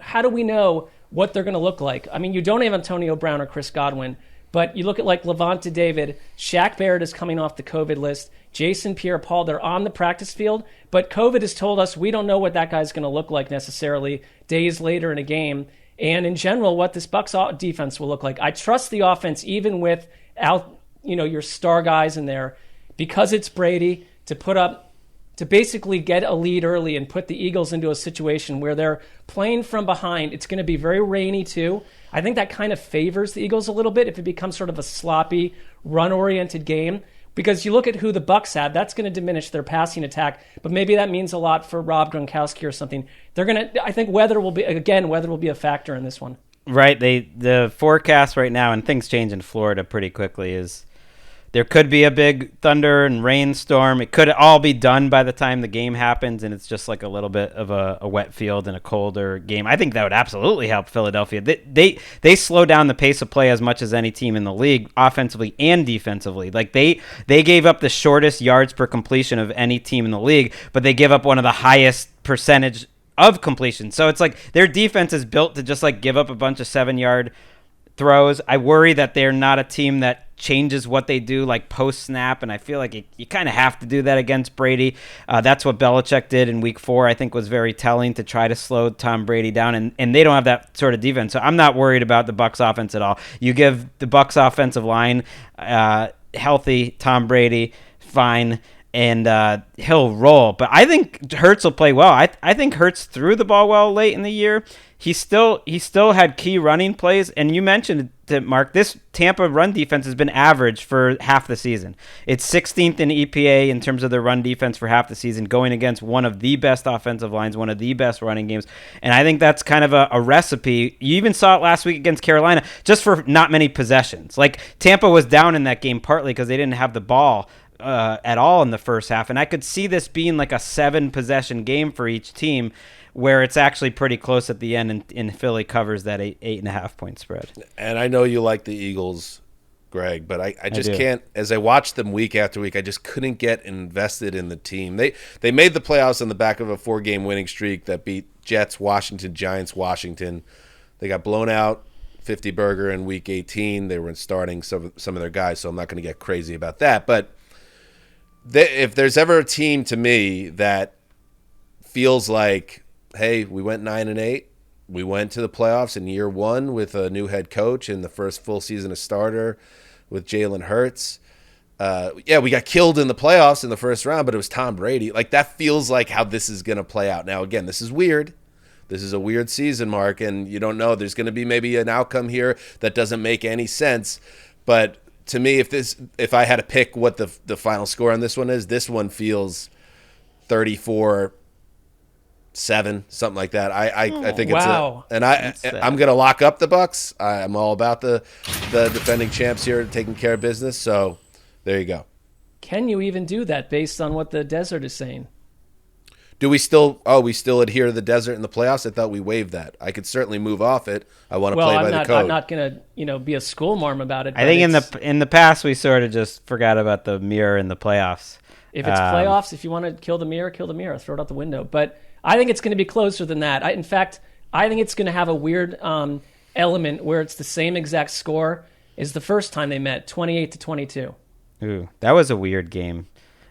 how do we know what they're going to look like? I mean, you don't have Antonio Brown or Chris Godwin, but you look at like Levante David, Shaq Barrett is coming off the COVID list, Jason Pierre-Paul, they're on the practice field, but COVID has told us we don't know what that guy's going to look like necessarily days later in a game. And in general, what this Bucs defense will look like. I trust the offense even without, your star guys in there, because it's Brady, to basically get a lead early and put the Eagles into a situation where they're playing from behind. It's going to be very rainy too. I think that kind of favors the Eagles a little bit if it becomes sort of a sloppy, run-oriented game. Because you look at who the Bucs have, that's going to diminish their passing attack. But maybe that means a lot for Rob Gronkowski or something. I think weather will be a factor in this one. Right. The forecast right now, and things change in Florida pretty quickly, is there could be a big thunder and rainstorm. It could all be done by the time the game happens, and it's just like a little bit of a wet field and a colder game. I think that would absolutely help Philadelphia. They slow down the pace of play as much as any team in the league, offensively and defensively. Like they gave up the shortest yards per completion of any team in the league, but they give up one of the highest percentage of completion. So it's like their defense is built to just like give up a bunch of 7-yard throws. I worry that they're not a team that changes what they do like post snap, and I feel like you kind of have to do that against Brady. That's what Belichick did in week 4. I think was very telling, to try to slow Tom Brady down, and they don't have that sort of defense. So I'm not worried about the Bucs offense at all. You give the Bucs offensive line healthy Tom Brady, fine, and he'll roll. But I think Hurts will play well. I think Hurts threw the ball well late in the year. He still had key running plays, and you mentioned it, Mark. This Tampa run defense has been average for half the season. It's 16th in EPA in terms of their run defense for half the season, going against one of the best offensive lines, one of the best running games, and I think that's kind of a recipe. You even saw it last week against Carolina, just for not many possessions. Like Tampa was down in that game partly because they didn't have the ball at all in the first half, and I could see this being like a 7-possession game for each team, where it's actually pretty close at the end, and Philly covers that 8.5-point spread. And I know you like the Eagles, Greg, but I just can't. As I watched them week after week, I just couldn't get invested in the team. They made the playoffs on the back of a 4-game winning streak that beat Jets, Washington, Giants, Washington. They got blown out 50 burger in week 18. They were starting some of their guys, so I'm not going to get crazy about that. But if there's ever a team to me that feels like, hey, we went 9-8. We went to the playoffs in year 1 with a new head coach and the first full season of starter with Jalen Hurts. We got killed in the playoffs in the first round, but it was Tom Brady. Like, that feels like how this is going to play out. Now, again, this is weird. This is a weird season, Mark, and you don't know. There's going to be maybe an outcome here that doesn't make any sense. But to me, if I had to pick what the final score on this one is, this one feels 34-7, something like that. I think wow. I'm going to lock up the Bucs. I'm all about the defending champs here taking care of business. So there you go. Can you even do that based on what the desert is saying? Do we still? Oh, we still adhere to the desert in the playoffs? I thought we waived that. I could certainly move off it. I want to play by the code. I'm not going to be a schoolmarm about it. I think in the past we sort of just forgot about the mirror in the playoffs. If it's playoffs, if you want to kill the mirror, throw it out the window. But I think it's going to be closer than that. In fact, I think it's going to have a weird element where it's the same exact score as the first time they met, 28-22. Ooh, that was a weird game.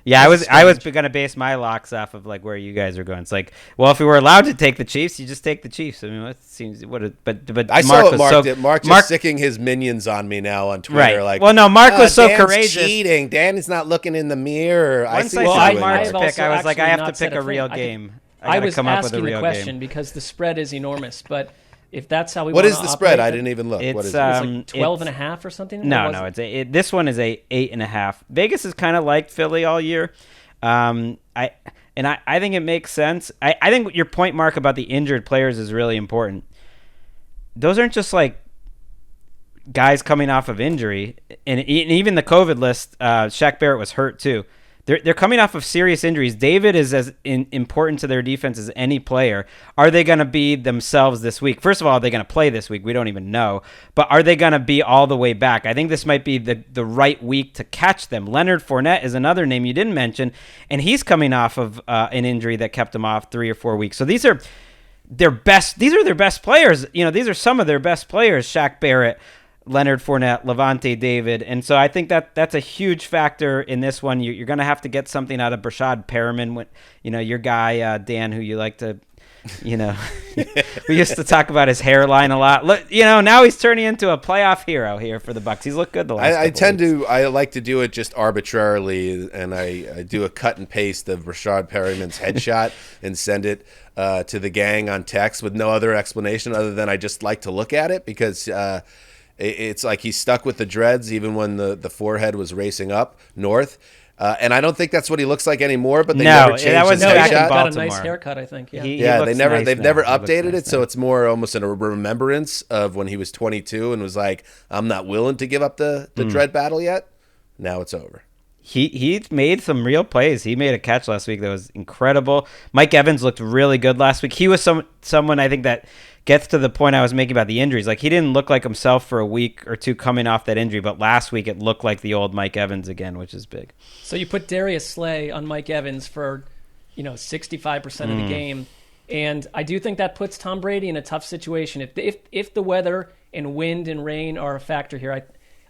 Yeah, I was going to base my locks off of like where you guys are going. It's like, well, if we were allowed to take the Chiefs, you just take the Chiefs. I mean, it seems but I saw what Mark just sicking his minions on me now on Twitter. Right. Like, well, no, Mark was so Dan's courageous. Cheating. Dan is not looking in the mirror. Once I saw Mark's pick, I was like, I have to pick a real game. I was asking the question because the spread is enormous, but if that's how we what want is to the spread? operate, I didn't even look. What is it? It's like 12.5 or something? No, this one is a 8.5. Vegas has kind of liked Philly all year. I think it makes sense. I think your point, Mark, about the injured players is really important. Those aren't just like guys coming off of injury, and even the COVID list. Shaq Barrett was hurt too. They're coming off of serious injuries. David is as important to their defense as any player. Are they going to be themselves this week? First of all, are they going to play this week? We don't even know. But are they going to be all the way back? I think this might be the right week to catch them. Leonard Fournette is another name you didn't mention, and he's coming off of an injury that kept him off 3 or 4 weeks. So these are their best. These are their best players. These are some of their best players. Shaq Barrett, Leonard Fournette, Levante David. And so I think that's a huge factor in this one. You're going to have to get something out of Brashad Perriman, your guy, Dan, who you like to, we used to talk about his hairline a lot. Look, now he's turning into a playoff hero here for the Bucs. He's looked good the last I like to do it just arbitrarily, and I do a cut and paste of Brashad Perriman's headshot and send it to the gang on text with no other explanation other than I just like to look at it because it's like he's stuck with the dreads even when the forehead was racing up north. And I don't think that's what he looks like anymore, but they never changed his headshot. He's got a nice haircut, I think. Yeah, they've never updated it, so it's more almost a remembrance of when he was 22 and was like, I'm not willing to give up the dread battle yet. Now it's over. He made some real plays. He made a catch last week that was incredible. Mike Evans looked really good last week. He was someone I think that gets to the point I was making about the injuries. Like, he didn't look like himself for a week or two coming off that injury, but last week it looked like the old Mike Evans again, which is big. So you put Darius Slay on Mike Evans for 65% of the game, and I do think that puts Tom Brady in a tough situation. If the weather and wind and rain are a factor here,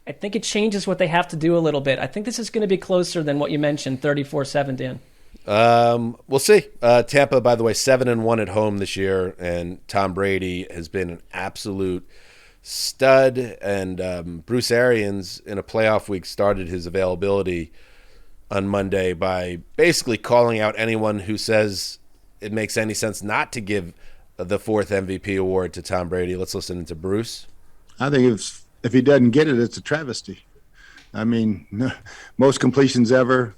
I think it changes what they have to do a little bit. I think this is going to be closer than what you mentioned, 34-7, Dan. We'll see. Tampa, by the way, 7-1 at home this year, and Tom Brady has been an absolute stud. And Bruce Arians, in a playoff week, started his availability on Monday by basically calling out anyone who says it makes any sense not to give the fourth MVP award to Tom Brady. Let's listen to Bruce. I think if he doesn't get it, it's a travesty. I mean, most completions ever.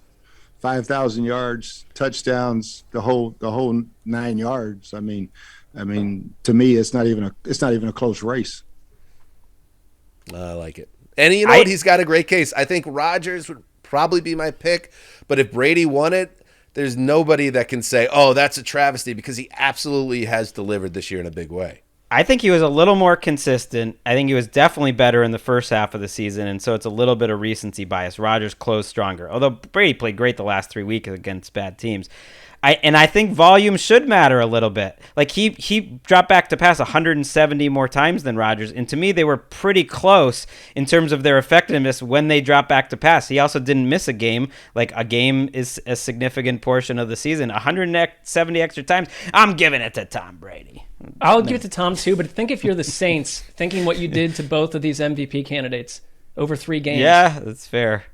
5,000 yards, touchdowns, the whole 9 yards. I mean, to me, it's not even a close race. I like it, and you know what? He's got a great case. I think Rodgers would probably be my pick, but if Brady won it, there's nobody that can say, "Oh, that's a travesty," because he absolutely has delivered this year in a big way. I think he was a little more consistent. I think he was definitely better in the first half of the season, and so it's a little bit of recency bias. Rodgers closed stronger, although Brady played great the last 3 weeks against bad teams. I think volume should matter a little bit. Like, he dropped back to pass 170 more times than Rodgers, and to me they were pretty close in terms of their effectiveness when they dropped back to pass. He also didn't miss a game. Like, a game is a significant portion of the season. 170 extra times. I'm giving it to Tom Brady. I'll give it to Tom too, but think if you're the Saints, thinking what you did to both of these MVP candidates over 3 games. Yeah, that's fair.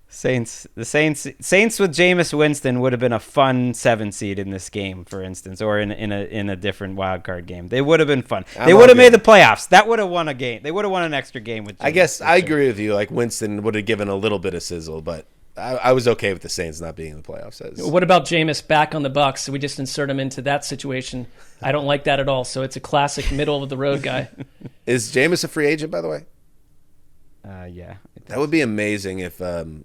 Saints with Jameis Winston would have been a fun 7 seed in this game, for instance, or in a different wild card game. They would have been fun. They would have made the playoffs. That would have won a game. They would have won an extra game with Jameis. I guess I agree with you. Like, Winston would have given a little bit of sizzle, but I was okay with the Saints not being in the playoffs. What about Jameis back on the Bucs? So we just insert him into that situation. I don't like that at all. So it's a classic middle of the road guy. Is Jameis a free agent, by the way? Yeah. That would be amazing if the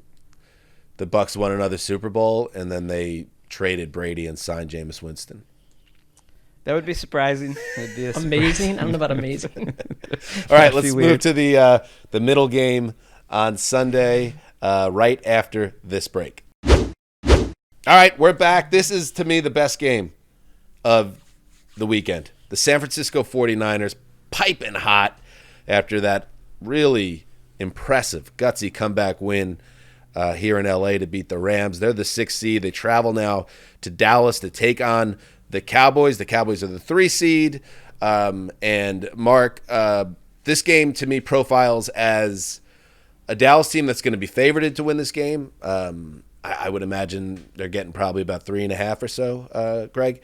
Bucs won another Super Bowl and then they traded Brady and signed Jameis Winston. That would be surprising. That'd be amazing. I don't know about amazing. All right, let's move to the middle game on Sunday. Right after this break. All right, we're back. This is, to me, the best game of the weekend. The San Francisco 49ers piping hot after that really impressive, gutsy comeback win here in L.A. to beat the Rams. They're the 6th seed. They travel now to Dallas to take on the Cowboys. The Cowboys are the 3 seed. And, Mark, this game, to me, profiles as a Dallas team that's going to be favored to win this game. I would imagine they're getting probably about 3.5 or so, Greg.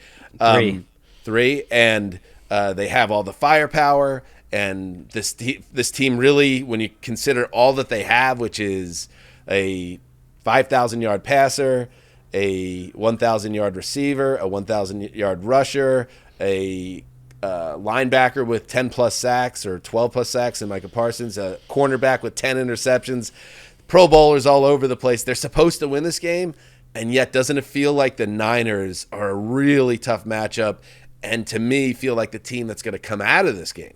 3. And they have all the firepower. And this team really, when you consider all that they have, which is a 5,000-yard passer, a 1,000-yard receiver, a 1,000-yard rusher, a linebacker with 10-plus sacks or 12-plus sacks in Micah Parsons, a cornerback with 10 interceptions, Pro Bowlers all over the place. They're supposed to win this game, and yet doesn't it feel like the Niners are a really tough matchup and, to me, feel like the team that's going to come out of this game?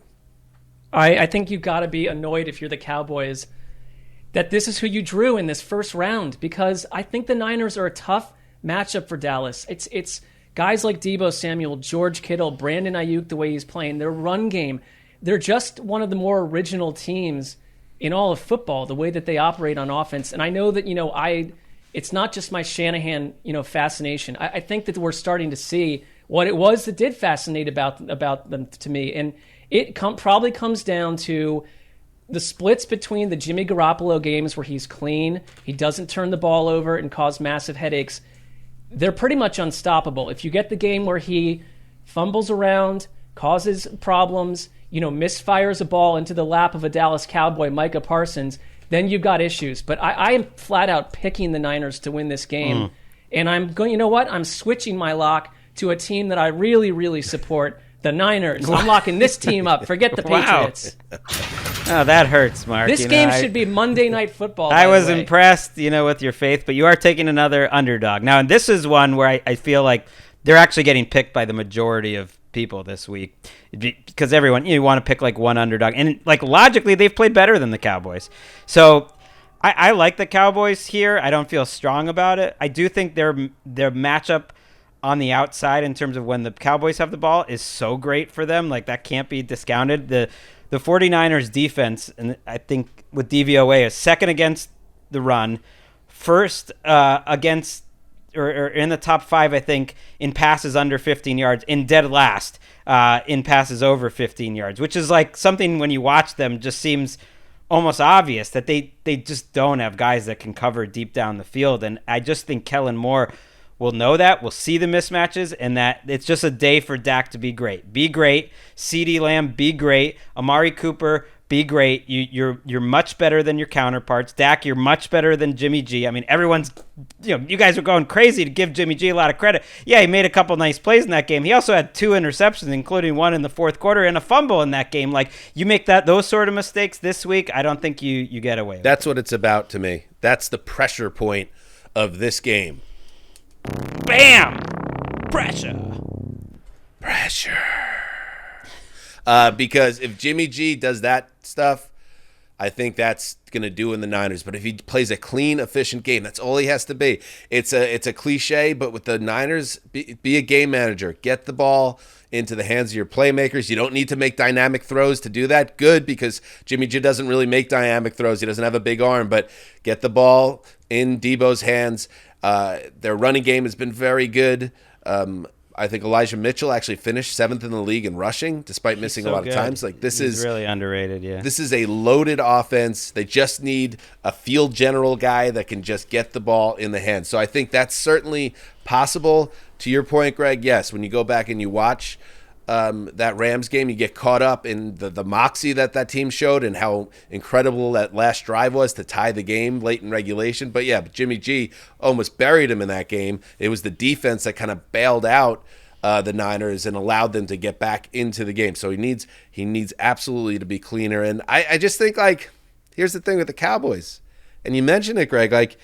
I think you've got to be annoyed if you're the Cowboys that this is who you drew in this first round, because I think the Niners are a tough matchup for Dallas. It's guys like Deebo Samuel, George Kittle, Brandon Ayuk, the way he's playing, their run game, they're just one of the more original teams in all of football, the way that they operate on offense. And I know that, it's not just my Shanahan, fascination. I think that we're starting to see what it was that did fascinate about them to me. And it probably comes down to the splits between the Jimmy Garoppolo games where he's clean, he doesn't turn the ball over and cause massive headaches. They're pretty much unstoppable. If you get the game where he fumbles around, causes problems, misfires a ball into the lap of a Dallas Cowboy, Micah Parsons, then you've got issues. But I am flat out picking the Niners to win this game. And I'm going, I'm switching my lock to a team that I really, really support, the Niners. I'm locking this team up. Forget the Patriots. Oh, that hurts, Mark. This game should be Monday Night Football. I was impressed, with your faith, but you are taking another underdog. Now, and this is one where I feel like they're actually getting picked by the majority of people this week because everyone, you want to pick like one underdog. And like logically, they've played better than the Cowboys. So I like the Cowboys here. I don't feel strong about it. I do think their matchup on the outside in terms of when the Cowboys have the ball is so great for them. Like that can't be discounted. The 49ers defense, and I think with DVOA, is second against the run, first against or in the top 5, I think, in passes under 15 yards, in dead last in passes over 15 yards, which is like something when you watch them just seems almost obvious that they just don't have guys that can cover deep down the field. And I just think Kellen Moore will know that. We'll see the mismatches, and that it's just a day for Dak to be great. Be great. CeeDee Lamb, be great. Amari Cooper, be great. You're much better than your counterparts. Dak, you're much better than Jimmy G. I mean, everyone's, you guys are going crazy to give Jimmy G a lot of credit. Yeah, he made a couple nice plays in that game. He also had 2 interceptions, including one in the fourth quarter and a fumble in that game. Like, you make those sort of mistakes this week, I don't think you get away with it. That's what it's about to me. That's the pressure point of this game. Bam! Pressure. Because if Jimmy G does that stuff, I think that's going to do in the Niners. But if he plays a clean, efficient game, that's all he has to be. It's a cliche, but with the Niners, be a game manager. Get the ball into the hands of your playmakers. You don't need to make dynamic throws to do that. Good, because Jimmy G doesn't really make dynamic throws. He doesn't have a big arm, but get the ball in Deebo's hands. Their running game has been very good. I think Elijah Mitchell actually finished 7th in the league in rushing, despite missing a lot of times. Like He's really underrated. Yeah, this is a loaded offense. They just need a field general guy that can just get the ball in the hands. So I think that's certainly possible. To your point, Greg, yes. When you go back and you watch that Rams game, you get caught up in the moxie that team showed and how incredible that last drive was to tie the game late in regulation. But Jimmy G almost buried him in that game. It was the defense that kind of bailed out the Niners and allowed them to get back into the game. So he needs absolutely to be cleaner. And I just think, like, here's the thing with the Cowboys, and you mentioned it, Greg, like,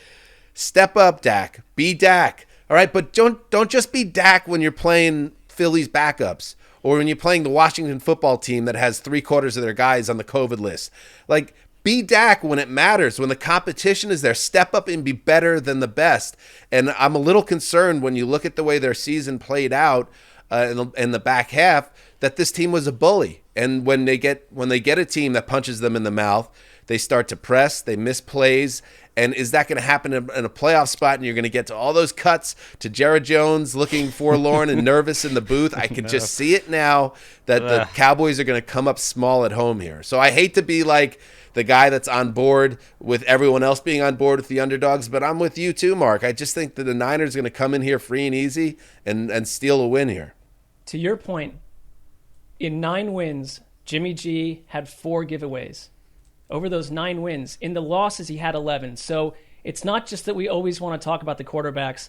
step up, Dak. Be Dak. All right, but don't just be Dak when you're playing Philly's backups, or when you're playing the Washington football team that has 3/4 of their guys on the COVID list. Like, be Dak when it matters, when the competition is there. Step up and be better than the best. And I'm a little concerned when you look at the way their season played out in the back half, that this team was a bully. And when they get a team that punches them in the mouth, they start to press, they miss plays. And is that going to happen in a playoff spot, and you're going to get to all those cuts to Jared Jones looking forlorn and nervous in the booth? I can just see it now that the Cowboys are going to come up small at home here. So I hate to be like the guy that's on board with everyone else being on board with the underdogs, but I'm with you too, Mark. I just think that the Niners are going to come in here free and easy and steal a win here. To your point, in 9 wins, Jimmy G had 4 giveaways. Over those 9 wins. In the losses, he had 11. So it's not just that we always want to talk about the quarterbacks,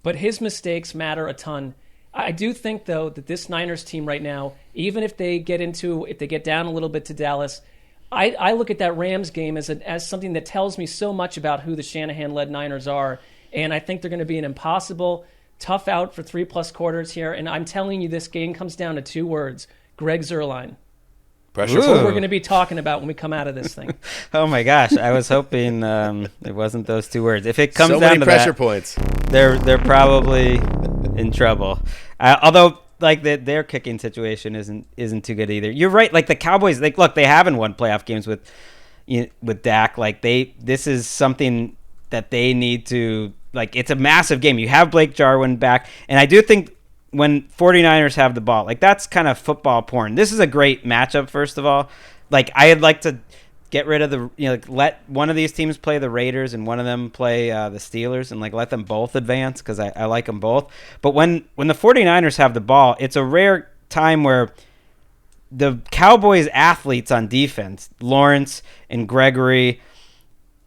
but his mistakes matter a ton. I do think, though, that this Niners team right now, even if they get down a little bit to Dallas, I look at that Rams game as something that tells me so much about who the Shanahan-led Niners are. And I think they're going to be an impossible, tough out for 3+ quarters here. And I'm telling you, this game comes down to 2 words: Greg Zuerlein. Pressure. That's what we're going to be talking about when we come out of this thing. Oh my gosh, I was hoping it wasn't those 2 words. If it comes so down many to pressure that, points, they're probably in trouble. Although like their kicking situation isn't too good either. You're right. Like the Cowboys, like look, they haven't won playoff games with Dak. Like this is something that they need to, like, it's a massive game. You have Blake Jarwin back, and I do think when 49ers have the ball, like that's kind of football porn. This is a great matchup. First of all, like I'd like to get rid of the, like let one of these teams play the Raiders and one of them play the Steelers, and like let them both advance because I like them both. But when the 49ers have the ball, it's a rare time where the Cowboys athletes on defense, Lawrence and Gregory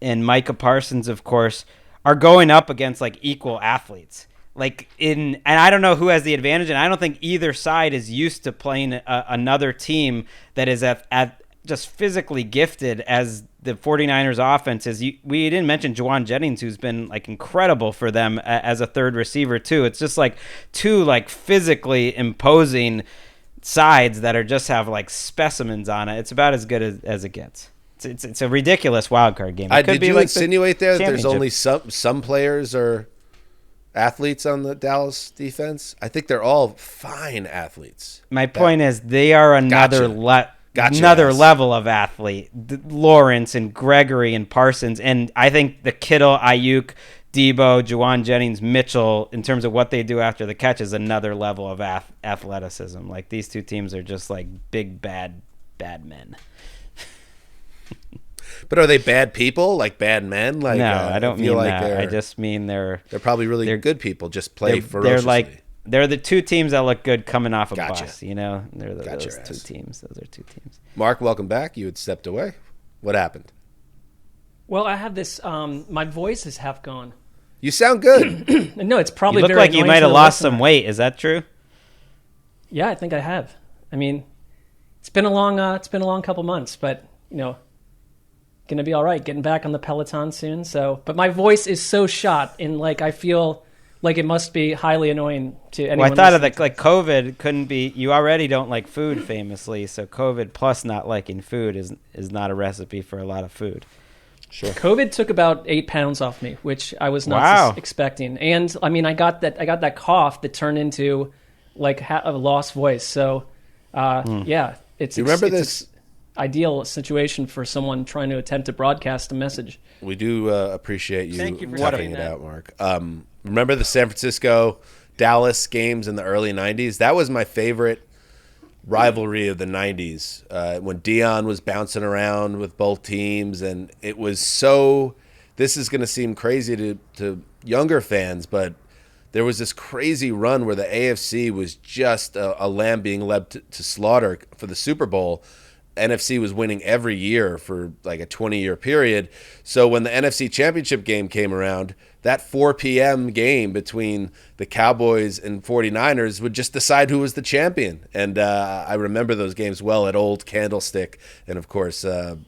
and Micah Parsons, of course, are going up against like equal athletes. And I don't know who has the advantage, and I don't think either side is used to playing another team that is at just physically gifted as the 49ers offense is. We didn't mention Juwan Jennings, who's been like incredible for them as a third receiver too. It's just like two like physically imposing sides that are just have like specimens on it. It's about as good as it gets. It's a ridiculous wild card game. Did you insinuate there that there's only some players or athletes on the Dallas defense? I think they're all fine athletes. My point is they are another level of athlete. Lawrence and Gregory and Parsons, and I think the Kittle, Ayuk, Debo, Juwan Jennings, Mitchell, in terms of what they do after the catch, is another level of athleticism. Like these two teams are just like big bad men. But are they bad people, like bad men? Like, no, I don't mean like that. I just mean they're probably really good people. Just play ferociously. They're the two teams that look good coming off a Gotcha. bus. You know, they're those two teams. Those are two teams. Mark, welcome back. You had stepped away. What happened? Well, I have this. My voice is half gone. You sound good. No, it's probably. You look like you might have lost some weight. Is that true? Yeah, I think I have. I mean, it's been a long couple months, but gonna be all right. Getting back on the Peloton soon. So, but my voice is so shot, and like I feel like it must be highly annoying to anyone. Well, I thought of like COVID couldn't be. You already don't like food, famously, so COVID plus not liking food is not a recipe for a lot of food. Sure. COVID took about 8 pounds off me, which I was not expecting. And I mean, I got that cough that turned into like a lost voice. So, yeah, it's. You remember this ideal situation for someone trying to attempt to broadcast a message. We do appreciate you for toughing it out, Mark. Remember the San Francisco-Dallas games in the early 90s? That was my favorite rivalry of the 90s when Dion was bouncing around with both teams, and it was so – this is going to seem crazy to younger fans, but there was this crazy run where the AFC was just a lamb being led to slaughter for the Super Bowl. NFC was winning every year for like a 20-year period. So when the NFC Championship game came around, that 4 p.m. game between the Cowboys and 49ers would just decide who was the champion. And I remember those games well at Old Candlestick. And, of course, what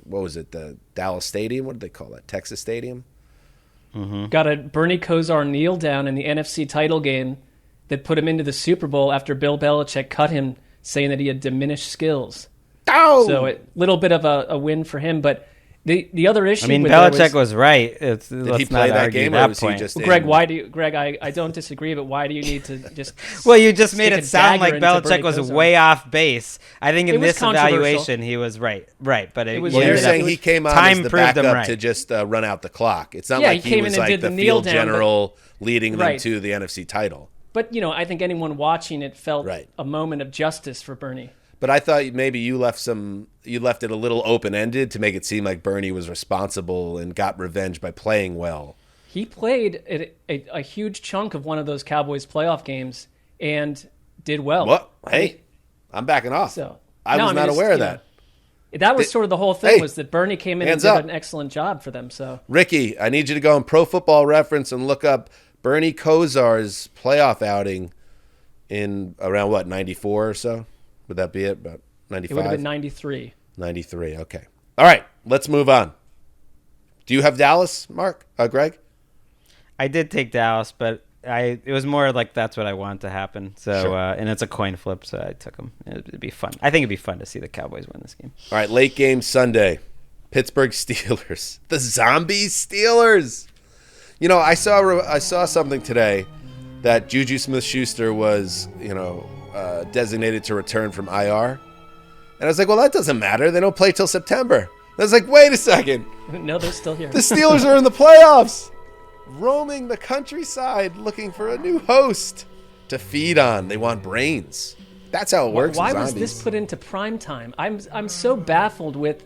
was it, the Dallas Stadium? What did they call that, Texas Stadium? Mm-hmm. Got a Bernie Kosar kneel down in the NFC title game that put him into the Super Bowl after Bill Belichick cut him, saying that he had diminished skills. Oh! So a little bit of a win for him, but the other issue. I mean, Belichick was right. Did he play that game, or was he just? Well, Greg, I don't disagree, but why do you need to just? Well, you just made it sound like Belichick was way off base. I think in this evaluation, he was right. But you're saying he came on as the backup to just run out the clock. It's not like he was like the field general leading them to the NFC title. But I think anyone watching it felt a moment of justice for Bernie. But I thought maybe you left it a little open-ended to make it seem like Bernie was responsible and got revenge by playing well. He played a huge chunk of one of those Cowboys playoff games and did well. What? Hey, I'm backing off. I was not aware of that. That was sort of the whole thing, was that Bernie came in and did an excellent job for them. So, Ricky, I need you to go on Pro Football Reference and look up Bernie Kosar's playoff outing in around, 94 or so? Would that be it? About 95? It would have been 93. 93, okay. All right, let's move on. Do you have Dallas, Mark? Greg? I did take Dallas, but it was more like that's what I wanted to happen. So, sure. And it's a coin flip, so I took them. It'd be fun. I think it'd be fun to see the Cowboys win this game. All right, late game Sunday. Pittsburgh Steelers. The zombie Steelers. I saw something today that Juju Smith-Schuster was, designated to return from IR. And I was like, well, that doesn't matter. They don't play till September. And I was like, wait a second. No, they're still here. The Steelers are in the playoffs, roaming the countryside looking for a new host to feed on. They want brains. That's how it works. Why was this put into prime time? I'm so baffled with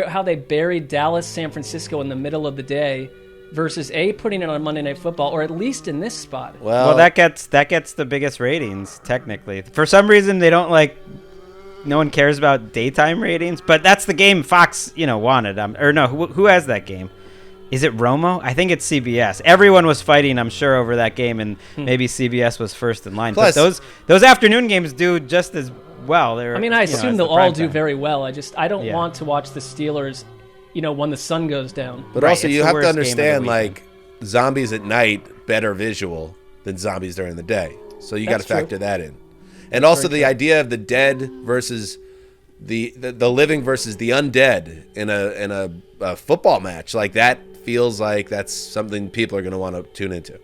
how they buried Dallas, San Francisco in the middle of the day versus putting it on Monday Night Football, or at least in this spot. Well, that gets the biggest ratings technically. For some reason, they don't like. No one cares about daytime ratings, but that's the game Fox, wanted. Or no, who has that game? Is it Romo? I think it's CBS. Everyone was fighting, I'm sure, over that game, and maybe CBS was first in line. Plus, but those afternoon games do just as well. I assume they'll all do very well. I don't want to watch the Steelers, when the sun goes down. But also, you have to understand, zombies at night, better visual than zombies during the day. So you got to factor that in. And also the idea of the dead versus the living versus the undead in a football match, like that feels like that's something people are going to want to tune into.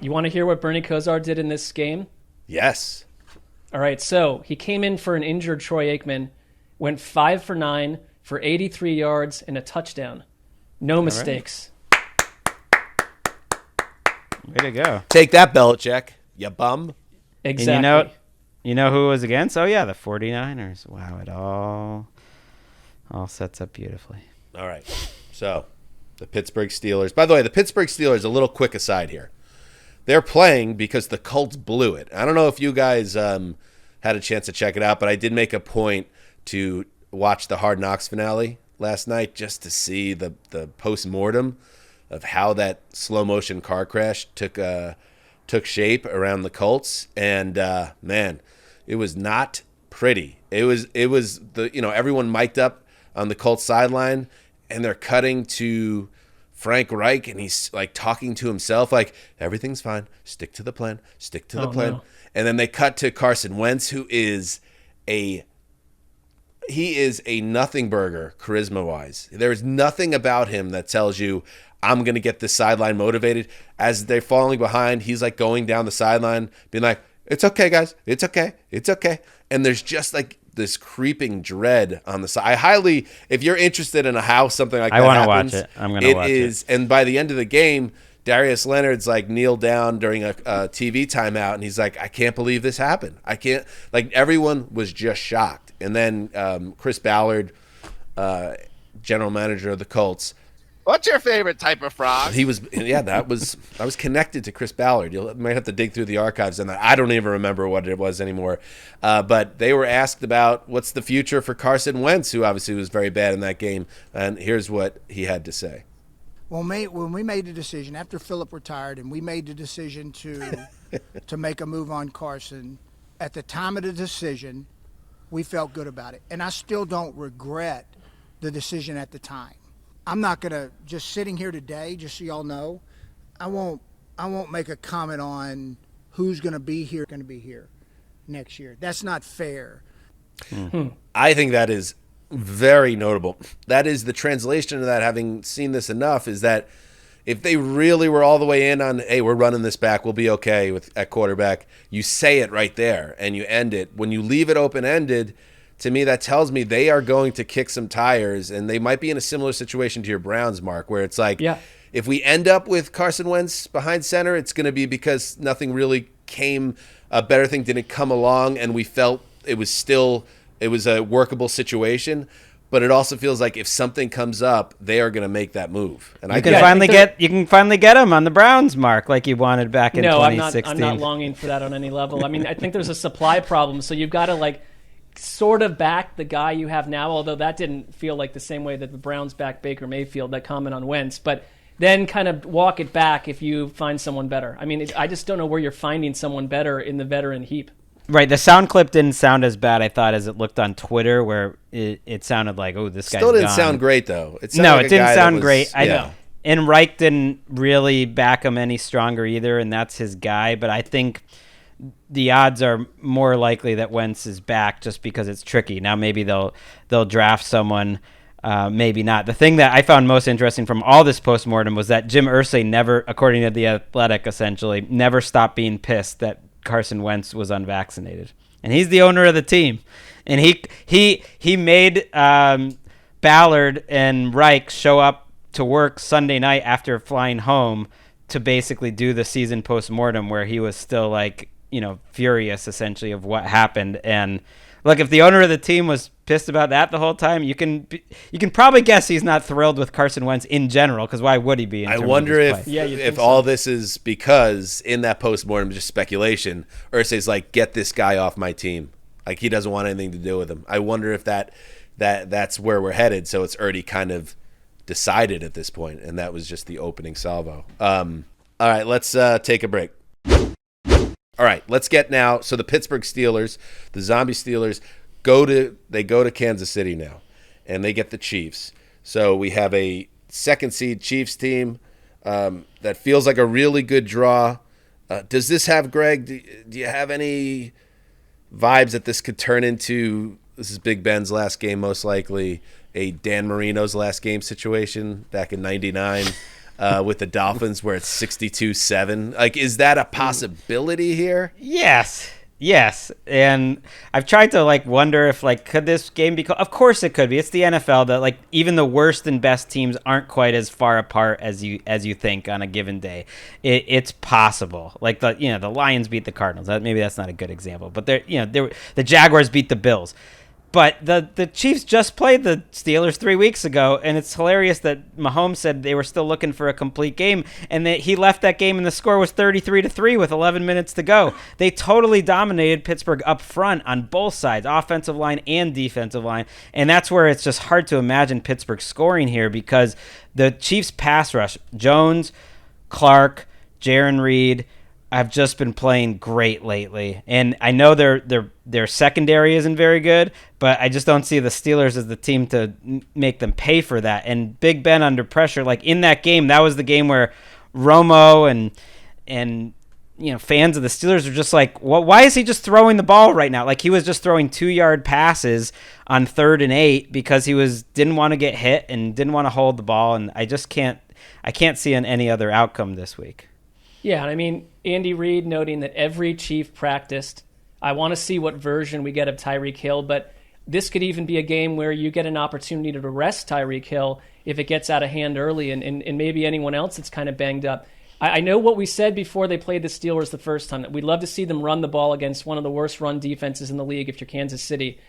You want to hear what Bernie Kosar did in this game? Yes. All right, so he came in for an injured Troy Aikman, went 5 for 9 for 83 yards and a touchdown. No mistakes. Way to go. Take that, Belichick, you bum. Exactly. And you know who was against? Oh, yeah, the 49ers. Wow, it all sets up beautifully. All right, so the Pittsburgh Steelers. By the way, the Pittsburgh Steelers, a little quick aside here. They're playing because the Colts blew it. I don't know if you guys had a chance to check it out, but I did make a point to watch the Hard Knocks finale last night just to see the post-mortem of how that slow-motion car crash took shape around the Colts. And, man, it was not pretty. It was everyone mic'd up on the Colts sideline, and they're cutting to Frank Reich, and he's like talking to himself like, everything's fine, stick to the plan, stick to the plan. No. And then they cut to Carson Wentz, who is a nothing burger charisma-wise. There's nothing about him that tells you I'm going to get this sideline motivated. As they're falling behind, he's like going down the sideline, being like, it's okay, guys. It's okay. It's okay. And there's just like this creeping dread on the side. If you're interested in how something like that happens, I want to watch it. I'm going to watch it. And by the end of the game, Darius Leonard's like kneeled down during a TV timeout, and he's like, I can't believe this happened. I can't. Like, everyone was just shocked. And then Chris Ballard, general manager of the Colts. What's your favorite type of frog? I was connected to Chris Ballard. You might have to dig through the archives on that. I don't even remember what it was anymore. But they were asked about what's the future for Carson Wentz, who obviously was very bad in that game. And here's what he had to say. When we made the decision after Phillip retired, and we made the decision to make a move on Carson, at the time of the decision, we felt good about it, and I still don't regret the decision at the time. I'm not gonna, just sitting here today, just so y'all know, I won't make a comment on who's gonna be here next year. That's not fair. I think that is very notable. That is the translation of that, having seen this enough, is that if they really were all the way in on, hey, we're running this back, we'll be okay at quarterback, you say it right there and you end it. When you leave it open-ended, to me, that tells me they are going to kick some tires, and they might be in a similar situation to your Browns, Mark, where it's like, if we end up with Carson Wentz behind center, it's going to be because nothing really a better thing didn't come along, and we felt it was a workable situation. But it also feels like if something comes up, they are going to make that move. And you can finally get him on the Browns, Mark, like you wanted back in 2016. I'm not longing for that on any level. I mean, I think there's a supply problem, so you've got to sort of back the guy you have now, although that didn't feel like the same way that the Browns back Baker Mayfield, that comment on Wentz. But then kind of walk it back if you find someone better. I mean, I just don't know where you're finding someone better in the veteran heap. Right, the sound clip didn't sound as bad, I thought, as it looked on Twitter, where it sounded like, oh, this guy's still didn't gone. sound great, though. It didn't sound great. I know. And Reich didn't really back him any stronger either, and that's his guy. But I think the odds are more likely that Wentz is back just because it's tricky. Now maybe they'll draft someone maybe not. The thing that I found most interesting from all this postmortem was that Jim Irsay never, according to The Athletic, essentially, never stopped being pissed that Carson Wentz was unvaccinated. And he's the owner of the team. And he made Ballard and Reich show up to work Sunday night after flying home to basically do the season postmortem where he was still like, furious essentially of what happened. And look, if the owner of the team was pissed about that the whole time, you can probably guess he's not thrilled with Carson Wentz in general, because why would he be? I wonder if all this is because in that postmortem, just speculation, Irsay's like, get this guy off my team. Like, he doesn't want anything to do with him. I wonder if that's where we're headed. So it's already kind of decided at this point, and that was just the opening salvo. All right, let's take a break. All right, let's get now. So the Pittsburgh Steelers, the Zombie Steelers, go to Kansas City now, and they get the Chiefs. So we have a second seed Chiefs team that feels like a really good draw. Does this have, Greg? Do you have any vibes that this could turn into? This is Big Ben's last game, most likely a Dan Marino's last game situation back in '99 with the Dolphins, where it's 62-7. Like, is that a possibility here? Yes. And I've tried to wonder if could this game be? Of course it could be. It's the NFL. That even the worst and best teams aren't quite as far apart as you think on a given day. It's possible. The Lions beat the Cardinals. Maybe that's not a good example, but the Jaguars beat the Bills. But the Chiefs just played the Steelers 3 weeks ago, and it's hilarious that Mahomes said they were still looking for a complete game, and that he left that game and the score was 33-3 with 11 minutes to go. They totally dominated Pittsburgh up front on both sides, offensive line and defensive line, and that's where it's just hard to imagine Pittsburgh scoring here, because the Chiefs pass rush, Jones, Clark, Jaron Reed, have just been playing great lately, and I know their secondary isn't very good, but I just don't see the Steelers as the team to make them pay for that. And Big Ben under pressure, in that game, that was the game where Romo and fans of the Steelers are just like, why is he just throwing the ball right now? He was just throwing 2-yard passes on 3rd and 8 because he didn't want to get hit and didn't want to hold the ball, and I can't see any other outcome this week. Yeah, and I mean, Andy Reid noting that every Chief practiced. I want to see what version we get of Tyreek Hill, but this could even be a game where you get an opportunity to rest Tyreek Hill if it gets out of hand early, and maybe anyone else that's kind of banged up. I know what we said before they played the Steelers the first time, that we'd love to see them run the ball against one of the worst run defenses in the league if you're Kansas City.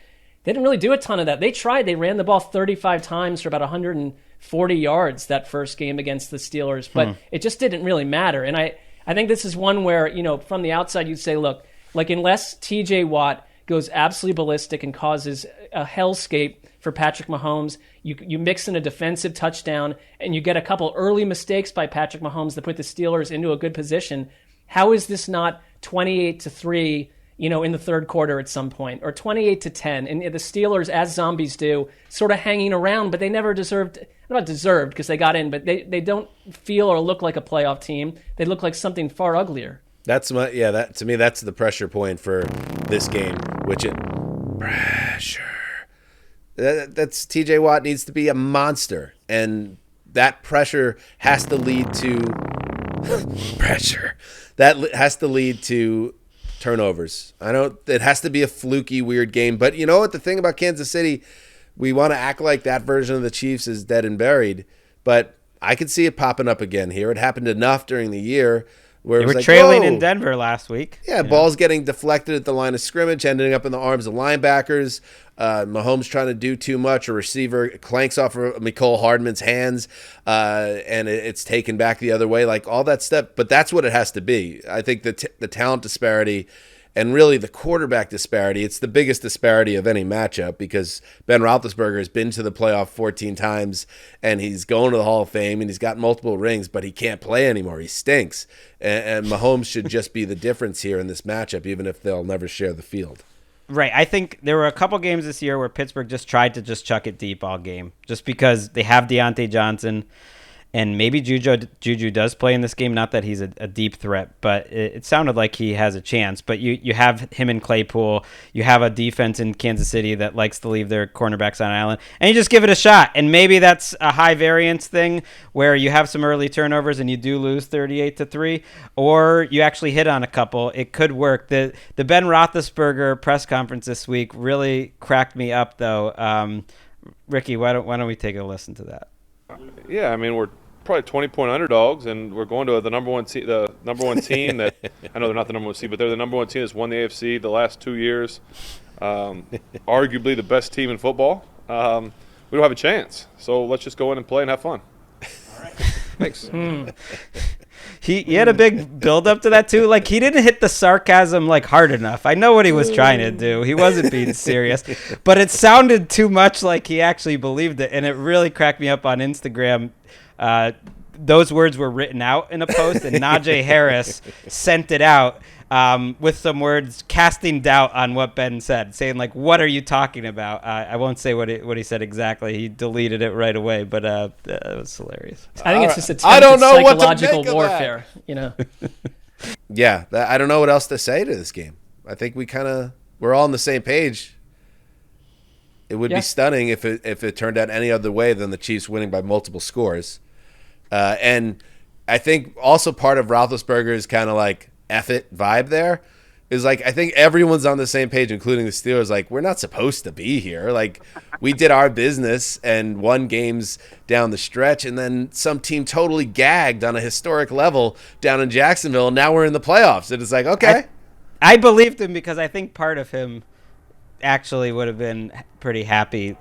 They didn't really do a ton of that. They tried. They ran the ball 35 times for about 140 yards that first game against the Steelers, but it just didn't really matter. And I think this is one where, from the outside, you'd say, look, unless TJ Watt goes absolutely ballistic and causes a hellscape for Patrick Mahomes, you mix in a defensive touchdown and you get a couple early mistakes by Patrick Mahomes that put the Steelers into a good position. How is this not 28-3, in the third quarter at some point, or 28-10? And the Steelers, as zombies do, sort of hanging around, but they never not deserved because they got in, but they don't feel or look like a playoff team. They look like something far uglier. That to me, that's the pressure point for this game, pressure. That's TJ Watt needs to be a monster, and that pressure has to lead to pressure. That has to lead to turnovers. It has to be a fluky, weird game. But you know what? The thing about Kansas City, we want to act like that version of the Chiefs is dead and buried, but I could see it popping up again here. It happened enough during the year where they were trailing in Denver last week. Yeah, balls getting deflected at the line of scrimmage, ending up in the arms of linebackers. Mahomes trying to do too much. A receiver clanks off of Mecole Hardman's hands, and it's taken back the other way. All that stuff. But that's what it has to be. I think the talent disparity and really the quarterback disparity, it's the biggest disparity of any matchup, because Ben Roethlisberger has been to the playoff 14 times and he's going to the Hall of Fame and he's got multiple rings, but he can't play anymore. He stinks. And Mahomes should just be the difference here in this matchup, even if they'll never share the field. Right. I think there were a couple games this year where Pittsburgh just tried to just chuck it deep all game, just because they have Deontay Johnson And maybe Juju does play in this game. Not that he's a deep threat, but it sounded like he has a chance. But you have him in Claypool. You have a defense in Kansas City that likes to leave their cornerbacks on an island. And you just give it a shot. And maybe that's a high variance thing where you have some early turnovers and you do lose 38-3. Or you actually hit on a couple. It could work. The Ben Roethlisberger press conference this week really cracked me up, though. Ricky, why don't we take a listen to that? Yeah, I mean, we're probably 20-point underdogs, and we're going to the number one team that I know they're not the number one seed, but they're the number one team that's won the AFC the last 2 years. Arguably the best team in football. We don't have a chance, so let's just go in and play and have fun. All right. Thanks. He had a big build up to that too. Like, he didn't hit the sarcasm like hard enough. I know what he was trying to do. He wasn't being serious, but it sounded too much like he actually believed it, and it really cracked me up on Instagram. Those words were written out in a post, and Najee Harris sent it out with some words casting doubt on what Ben said, saying like, "What are you talking about?" I won't say what he said exactly. He deleted it right away, but it was hilarious. I think it's just attempted psychological warfare. You know. Yeah, I don't know what else to say to this game. I think we're all on the same page. It would be stunning if it turned out any other way than the Chiefs winning by multiple scores. And I think also part of Roethlisberger's kind of like F it vibe there is like, I think everyone's on the same page, including the Steelers. Like, we're not supposed to be here. Like, we did our business and won games down the stretch, and then some team totally gagged on a historic level down in Jacksonville, and now we're in the playoffs. And it's like, okay. I believed him because I think part of him actually would have been pretty happy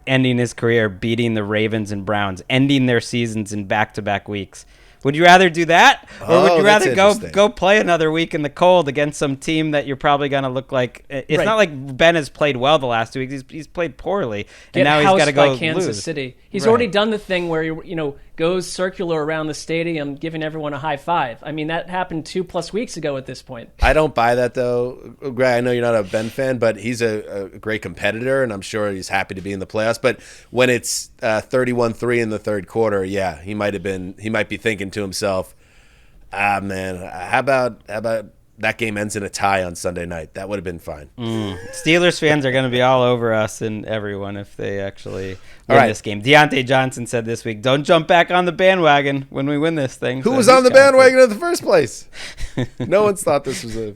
ending his career beating the Ravens and Browns, ending their seasons in back-to-back weeks. Would you rather do that, or would you rather go play another week in the cold against some team that you're probably going to look like? It's not like Ben has played well the last 2 weeks. He's played poorly, and now he's got to go by Kansas lose. City. He's already done the thing where he goes circular around the stadium, giving everyone a high five. I mean, that happened 2+ weeks ago at this point. I don't buy that, though. Greg, I know you're not a Ben fan, but he's a great competitor, and I'm sure he's happy to be in the playoffs. But when it's 31-3 in the third quarter, yeah, he might be thinking to himself, man, how about that game ends in a tie on Sunday night? That would have been fine. Steelers fans are going to be all over us and everyone if they actually win this game. Deontay Johnson said this week, don't jump back on the bandwagon when we win this thing. Who was on the bandwagon in the first place? No one's thought this was a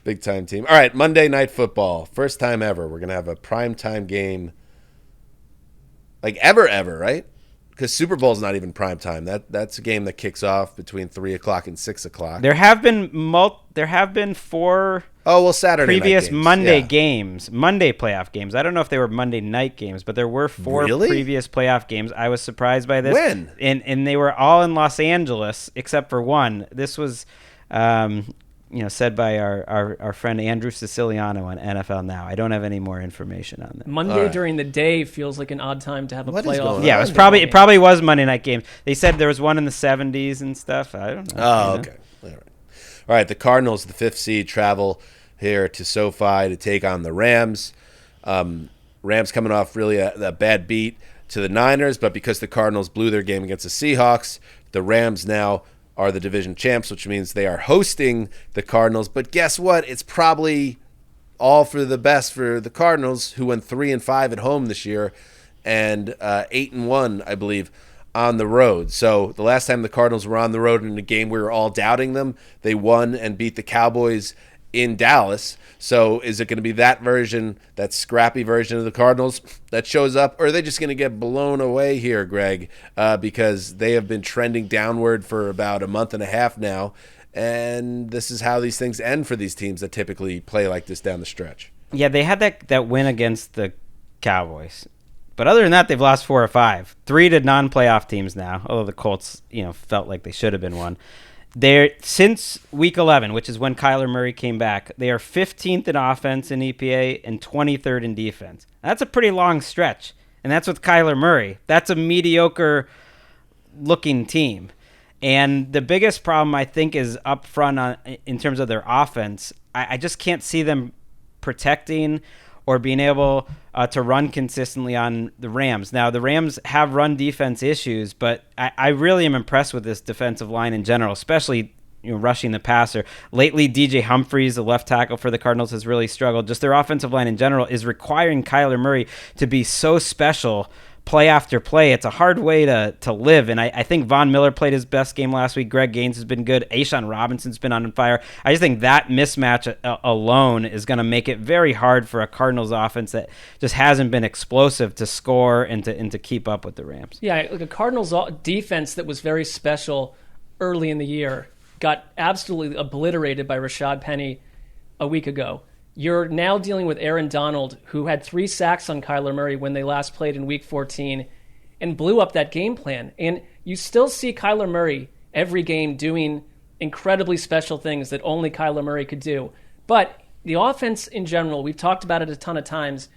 big-time team. All right, Monday Night Football. First time ever. We're going to have a primetime game. Like ever, right? Because Super Bowl's not even prime time. That's a game that kicks off between 3 o'clock and 6 o'clock. There have been 4 Saturday previous night games. Monday games, Monday playoff games. I don't know if they were Monday night games, but there were 4 previous playoff games. I was surprised by this. When? And they were all in Los Angeles except for one. This was said by our friend Andrew Siciliano on NFL Now. I don't have any more information on that. Monday during the day feels like an odd time to have a playoff. Yeah, it probably was Monday night games. They said there was one in the 70s and stuff. I don't know. Oh, okay. All right. The Cardinals, the 5th seed, travel here to SoFi to take on the Rams. Rams coming off really a bad beat to the Niners, but because the Cardinals blew their game against the Seahawks, the Rams now are the division champs, which means they are hosting the Cardinals. But guess what? It's probably all for the best for the Cardinals, who went 3-5 at home this year and 8-1, I believe, on the road. So the last time the Cardinals were on the road in a game we were all doubting them, they won and beat the Cowboys in Dallas. So is it going to be that version, that scrappy version of the Cardinals that shows up, or are they just going to get blown away here, Greg, because they have been trending downward for about a month and a half now, and this is how these things end for these teams that typically play like this down the stretch? Yeah, they had that win against the Cowboys. But other than that, they've lost 4 or 5. 3 to non-playoff teams now, although the Colts, felt like they should have been one. They're since week 11, which is when Kyler Murray came back, they are 15th in offense in EPA and 23rd in defense. That's a pretty long stretch, and that's with Kyler Murray. That's a mediocre-looking team. And the biggest problem, I think, is up front in terms of their offense. I just can't see them protecting or being able to run consistently on the Rams. Now, the Rams have run defense issues, but I really am impressed with this defensive line in general, especially rushing the passer. Lately, DJ Humphries, the left tackle for the Cardinals, has really struggled. Just their offensive line in general is requiring Kyler Murray to be so special play after play. It's a hard way to live, and I think Von Miller played his best game last week. Greg Gaines has been good. A'Shaun Robinson's been on fire. I just think that mismatch alone is going to make it very hard for a Cardinals offense that just hasn't been explosive to score and to keep up with the Rams. Yeah, like a Cardinals defense that was very special early in the year got absolutely obliterated by Rashad Penny a week ago. You're now dealing with Aaron Donald, who had 3 sacks on Kyler Murray when they last played in Week 14 and blew up that game plan. And you still see Kyler Murray every game doing incredibly special things that only Kyler Murray could do. But the offense in general, we've talked about it a ton of times,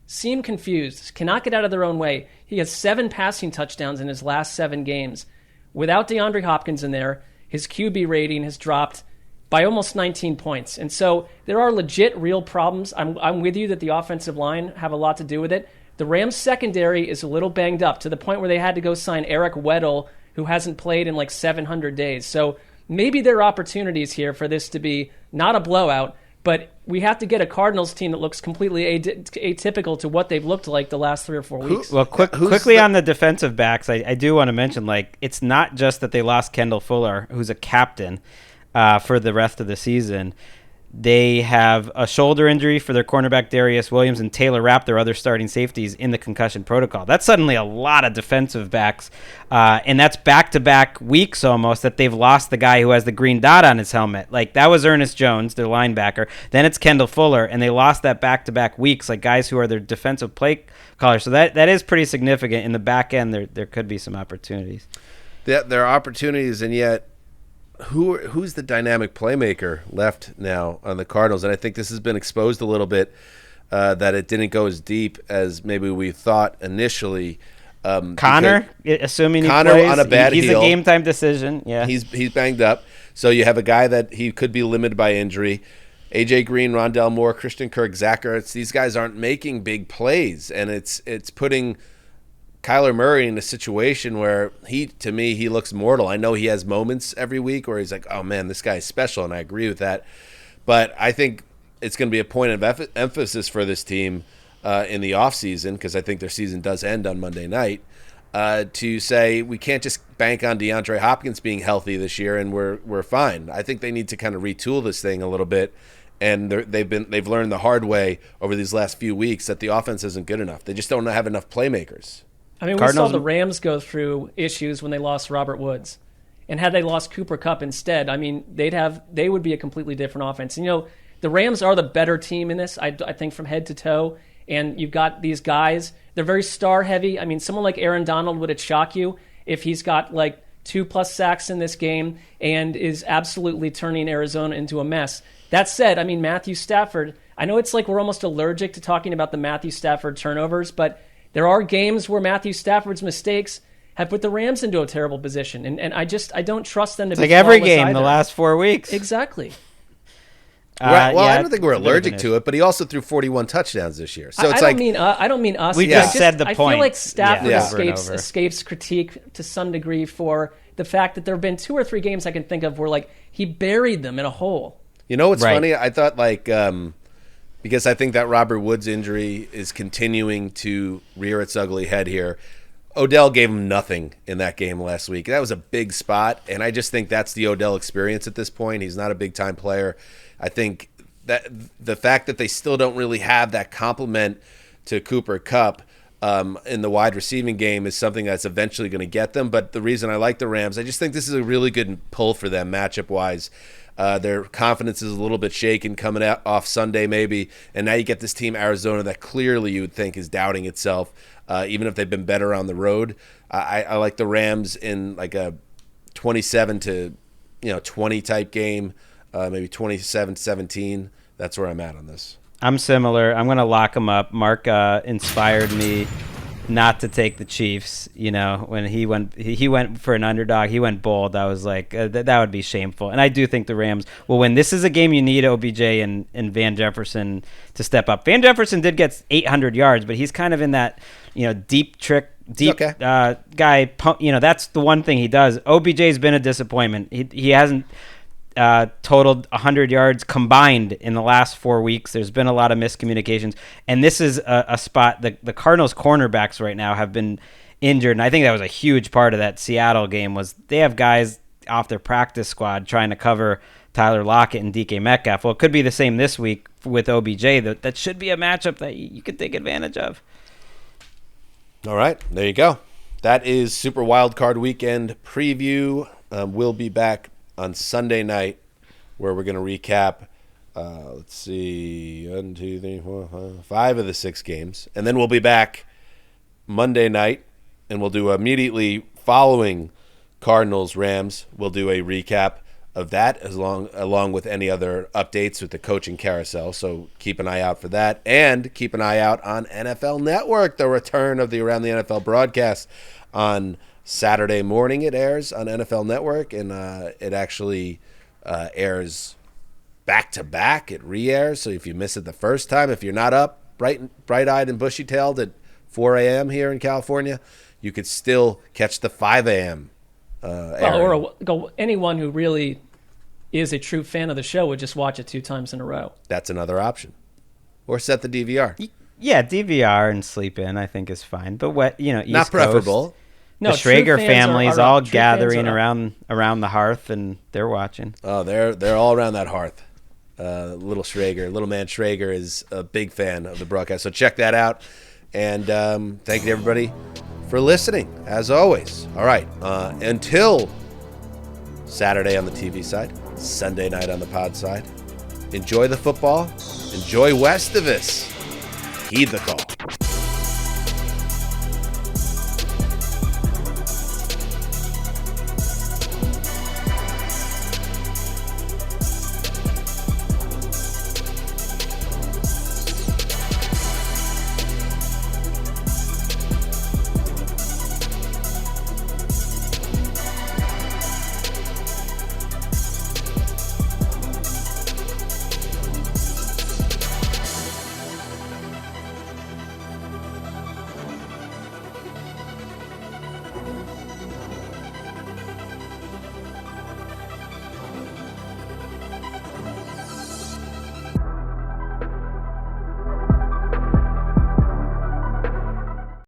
seem confused, cannot get out of their own way. He has 7 passing touchdowns in his last 7 games. Without DeAndre Hopkins in there, his QB rating has dropped by almost 19 points. And so there are legit, real problems. I'm with you that the offensive line have a lot to do with it. The Rams secondary is a little banged up to the point where they had to go sign Eric Weddle, who hasn't played in like 700 days. So maybe there are opportunities here for this to be not a blowout, but we have to get a Cardinals team that looks completely atypical to what they've looked like the last 3 or 4 weeks. Well, quickly on the defensive backs, I do want to mention, it's not just that they lost Kendall Fuller, who's a captain, for the rest of the season. They have a shoulder injury for their cornerback Darius Williams, and Taylor Rapp, their other starting safeties, in the concussion protocol. That's suddenly a lot of defensive backs, and that's back-to-back weeks almost that they've lost the guy who has the green dot on his helmet. That was Ernest Jones, their linebacker. Then it's Kendall Fuller, and they lost that back-to-back weeks, guys who are their defensive play callers. So that is pretty significant. In the back end, there could be some opportunities. There are opportunities, and yet who's the dynamic playmaker left now on the Cardinals? And I think this has been exposed a little bit, that it didn't go as deep as maybe we thought initially. Connor, assuming Connor he plays, on a bad he's heel. a game time decision. Yeah, he's banged up. So you have a guy that he could be limited by injury. AJ Green, Rondell Moore, Christian Kirk, Zach Ertz. These guys aren't making big plays, and it's putting Kyler Murray in a situation where to me, he looks mortal. I know he has moments every week where he's like, oh man, this guy's special, and I agree with that. But I think it's going to be a point of emphasis for this team in the offseason, because I think their season does end on Monday night, to say we can't just bank on DeAndre Hopkins being healthy this year and we're fine. I think they need to kind of retool this thing a little bit. And they've learned the hard way over these last few weeks that the offense isn't good enough. They just don't have enough playmakers. I mean, we saw the Rams go through issues when they lost Robert Woods. And had they lost Cooper Kupp instead, I mean, they would be a completely different offense. And, the Rams are the better team in this, I think, from head to toe. And you've got these guys. They're very star-heavy. I mean, someone like Aaron Donald, would it shock you if he's got 2+ sacks in this game and is absolutely turning Arizona into a mess? That said, I mean, Matthew Stafford, I know it's we're almost allergic to talking about the Matthew Stafford turnovers, but there are games where Matthew Stafford's mistakes have put the Rams into a terrible position. And I don't trust them to be every flawless game either. the last 4 weeks. Exactly. I don't think we're allergic to it, but he also threw 41 touchdowns this year. So it's I don't mean us. We just said the point. I feel like Stafford Yeah. escapes critique to some degree for the fact that there have been 2 or 3 games I can think of where he buried them in a hole. You know what's funny? I thought because I think that Robert Woods injury is continuing to rear its ugly head here. Odell gave him nothing in that game last week. That was a big spot, and I just think that's the Odell experience at this point. He's not a big-time player. I think that the fact that they still don't really have that complement to Cooper Kupp in the wide receiving game is something that's eventually going to get them. But the reason I like the Rams, I just think this is a really good pull for them matchup-wise. Their confidence is a little bit shaken coming out off Sunday maybe, and now you get this team Arizona that clearly you would think is doubting itself, even if they've been better on the road. I like the Rams in a 27-20 type game, maybe 27-17. That's where I'm at on this. I'm similar. I'm going to lock them up. Mark inspired me not to take the Chiefs. When he went for an underdog, he went bold. I was like, that would be shameful. And I do think the Rams will win. This is a game you need OBJ and Van Jefferson to step up. Van Jefferson did get 800 yards, but he's kind of in that deep guy. That's the one thing he does. OBJ's been a disappointment. He hasn't totaled 100 yards combined in the last 4 weeks. There's been a lot of miscommunications, and this is a spot the Cardinals cornerbacks right now have been injured, and I think that was a huge part of that Seattle game. Was they have guys off their practice squad trying to cover Tyler Lockett and DK Metcalf. Well, it could be the same this week with OBJ. That should be a matchup that you could take advantage of. All right, there you go. That is Super Wildcard Weekend preview. We'll be back on Sunday night, where we're going to recap, let's see, 1, 2, 3, 4, 5 of the 6 games. And then we'll be back Monday night, and we'll do immediately following Cardinals-Rams. We'll do a recap of that along with any other updates with the coaching carousel. So keep an eye out for that. And keep an eye out on NFL Network, the return of the Around the NFL broadcast on Saturday morning. It airs on NFL Network, and it actually airs back to back. It re-airs, so if you miss it the first time, if you're not up bright-eyed and bushy-tailed at 4 a.m. here in California, you could still catch the 5 a.m. Anyone who really is a true fan of the show would just watch it 2 times in a row. That's another option. Or set the DVR. Yeah, DVR and sleep in, I think, is fine. But East not preferable. Coast, no, the Schrager family's all true gathering around the hearth, and they're watching. Oh, they're all around that hearth. Little man Schrager is a big fan of the broadcast, so check that out. And thank you, everybody, for listening, as always. All right, until Saturday on the TV side, Sunday night on the pod side, enjoy the football, enjoy Westivus, heed the call.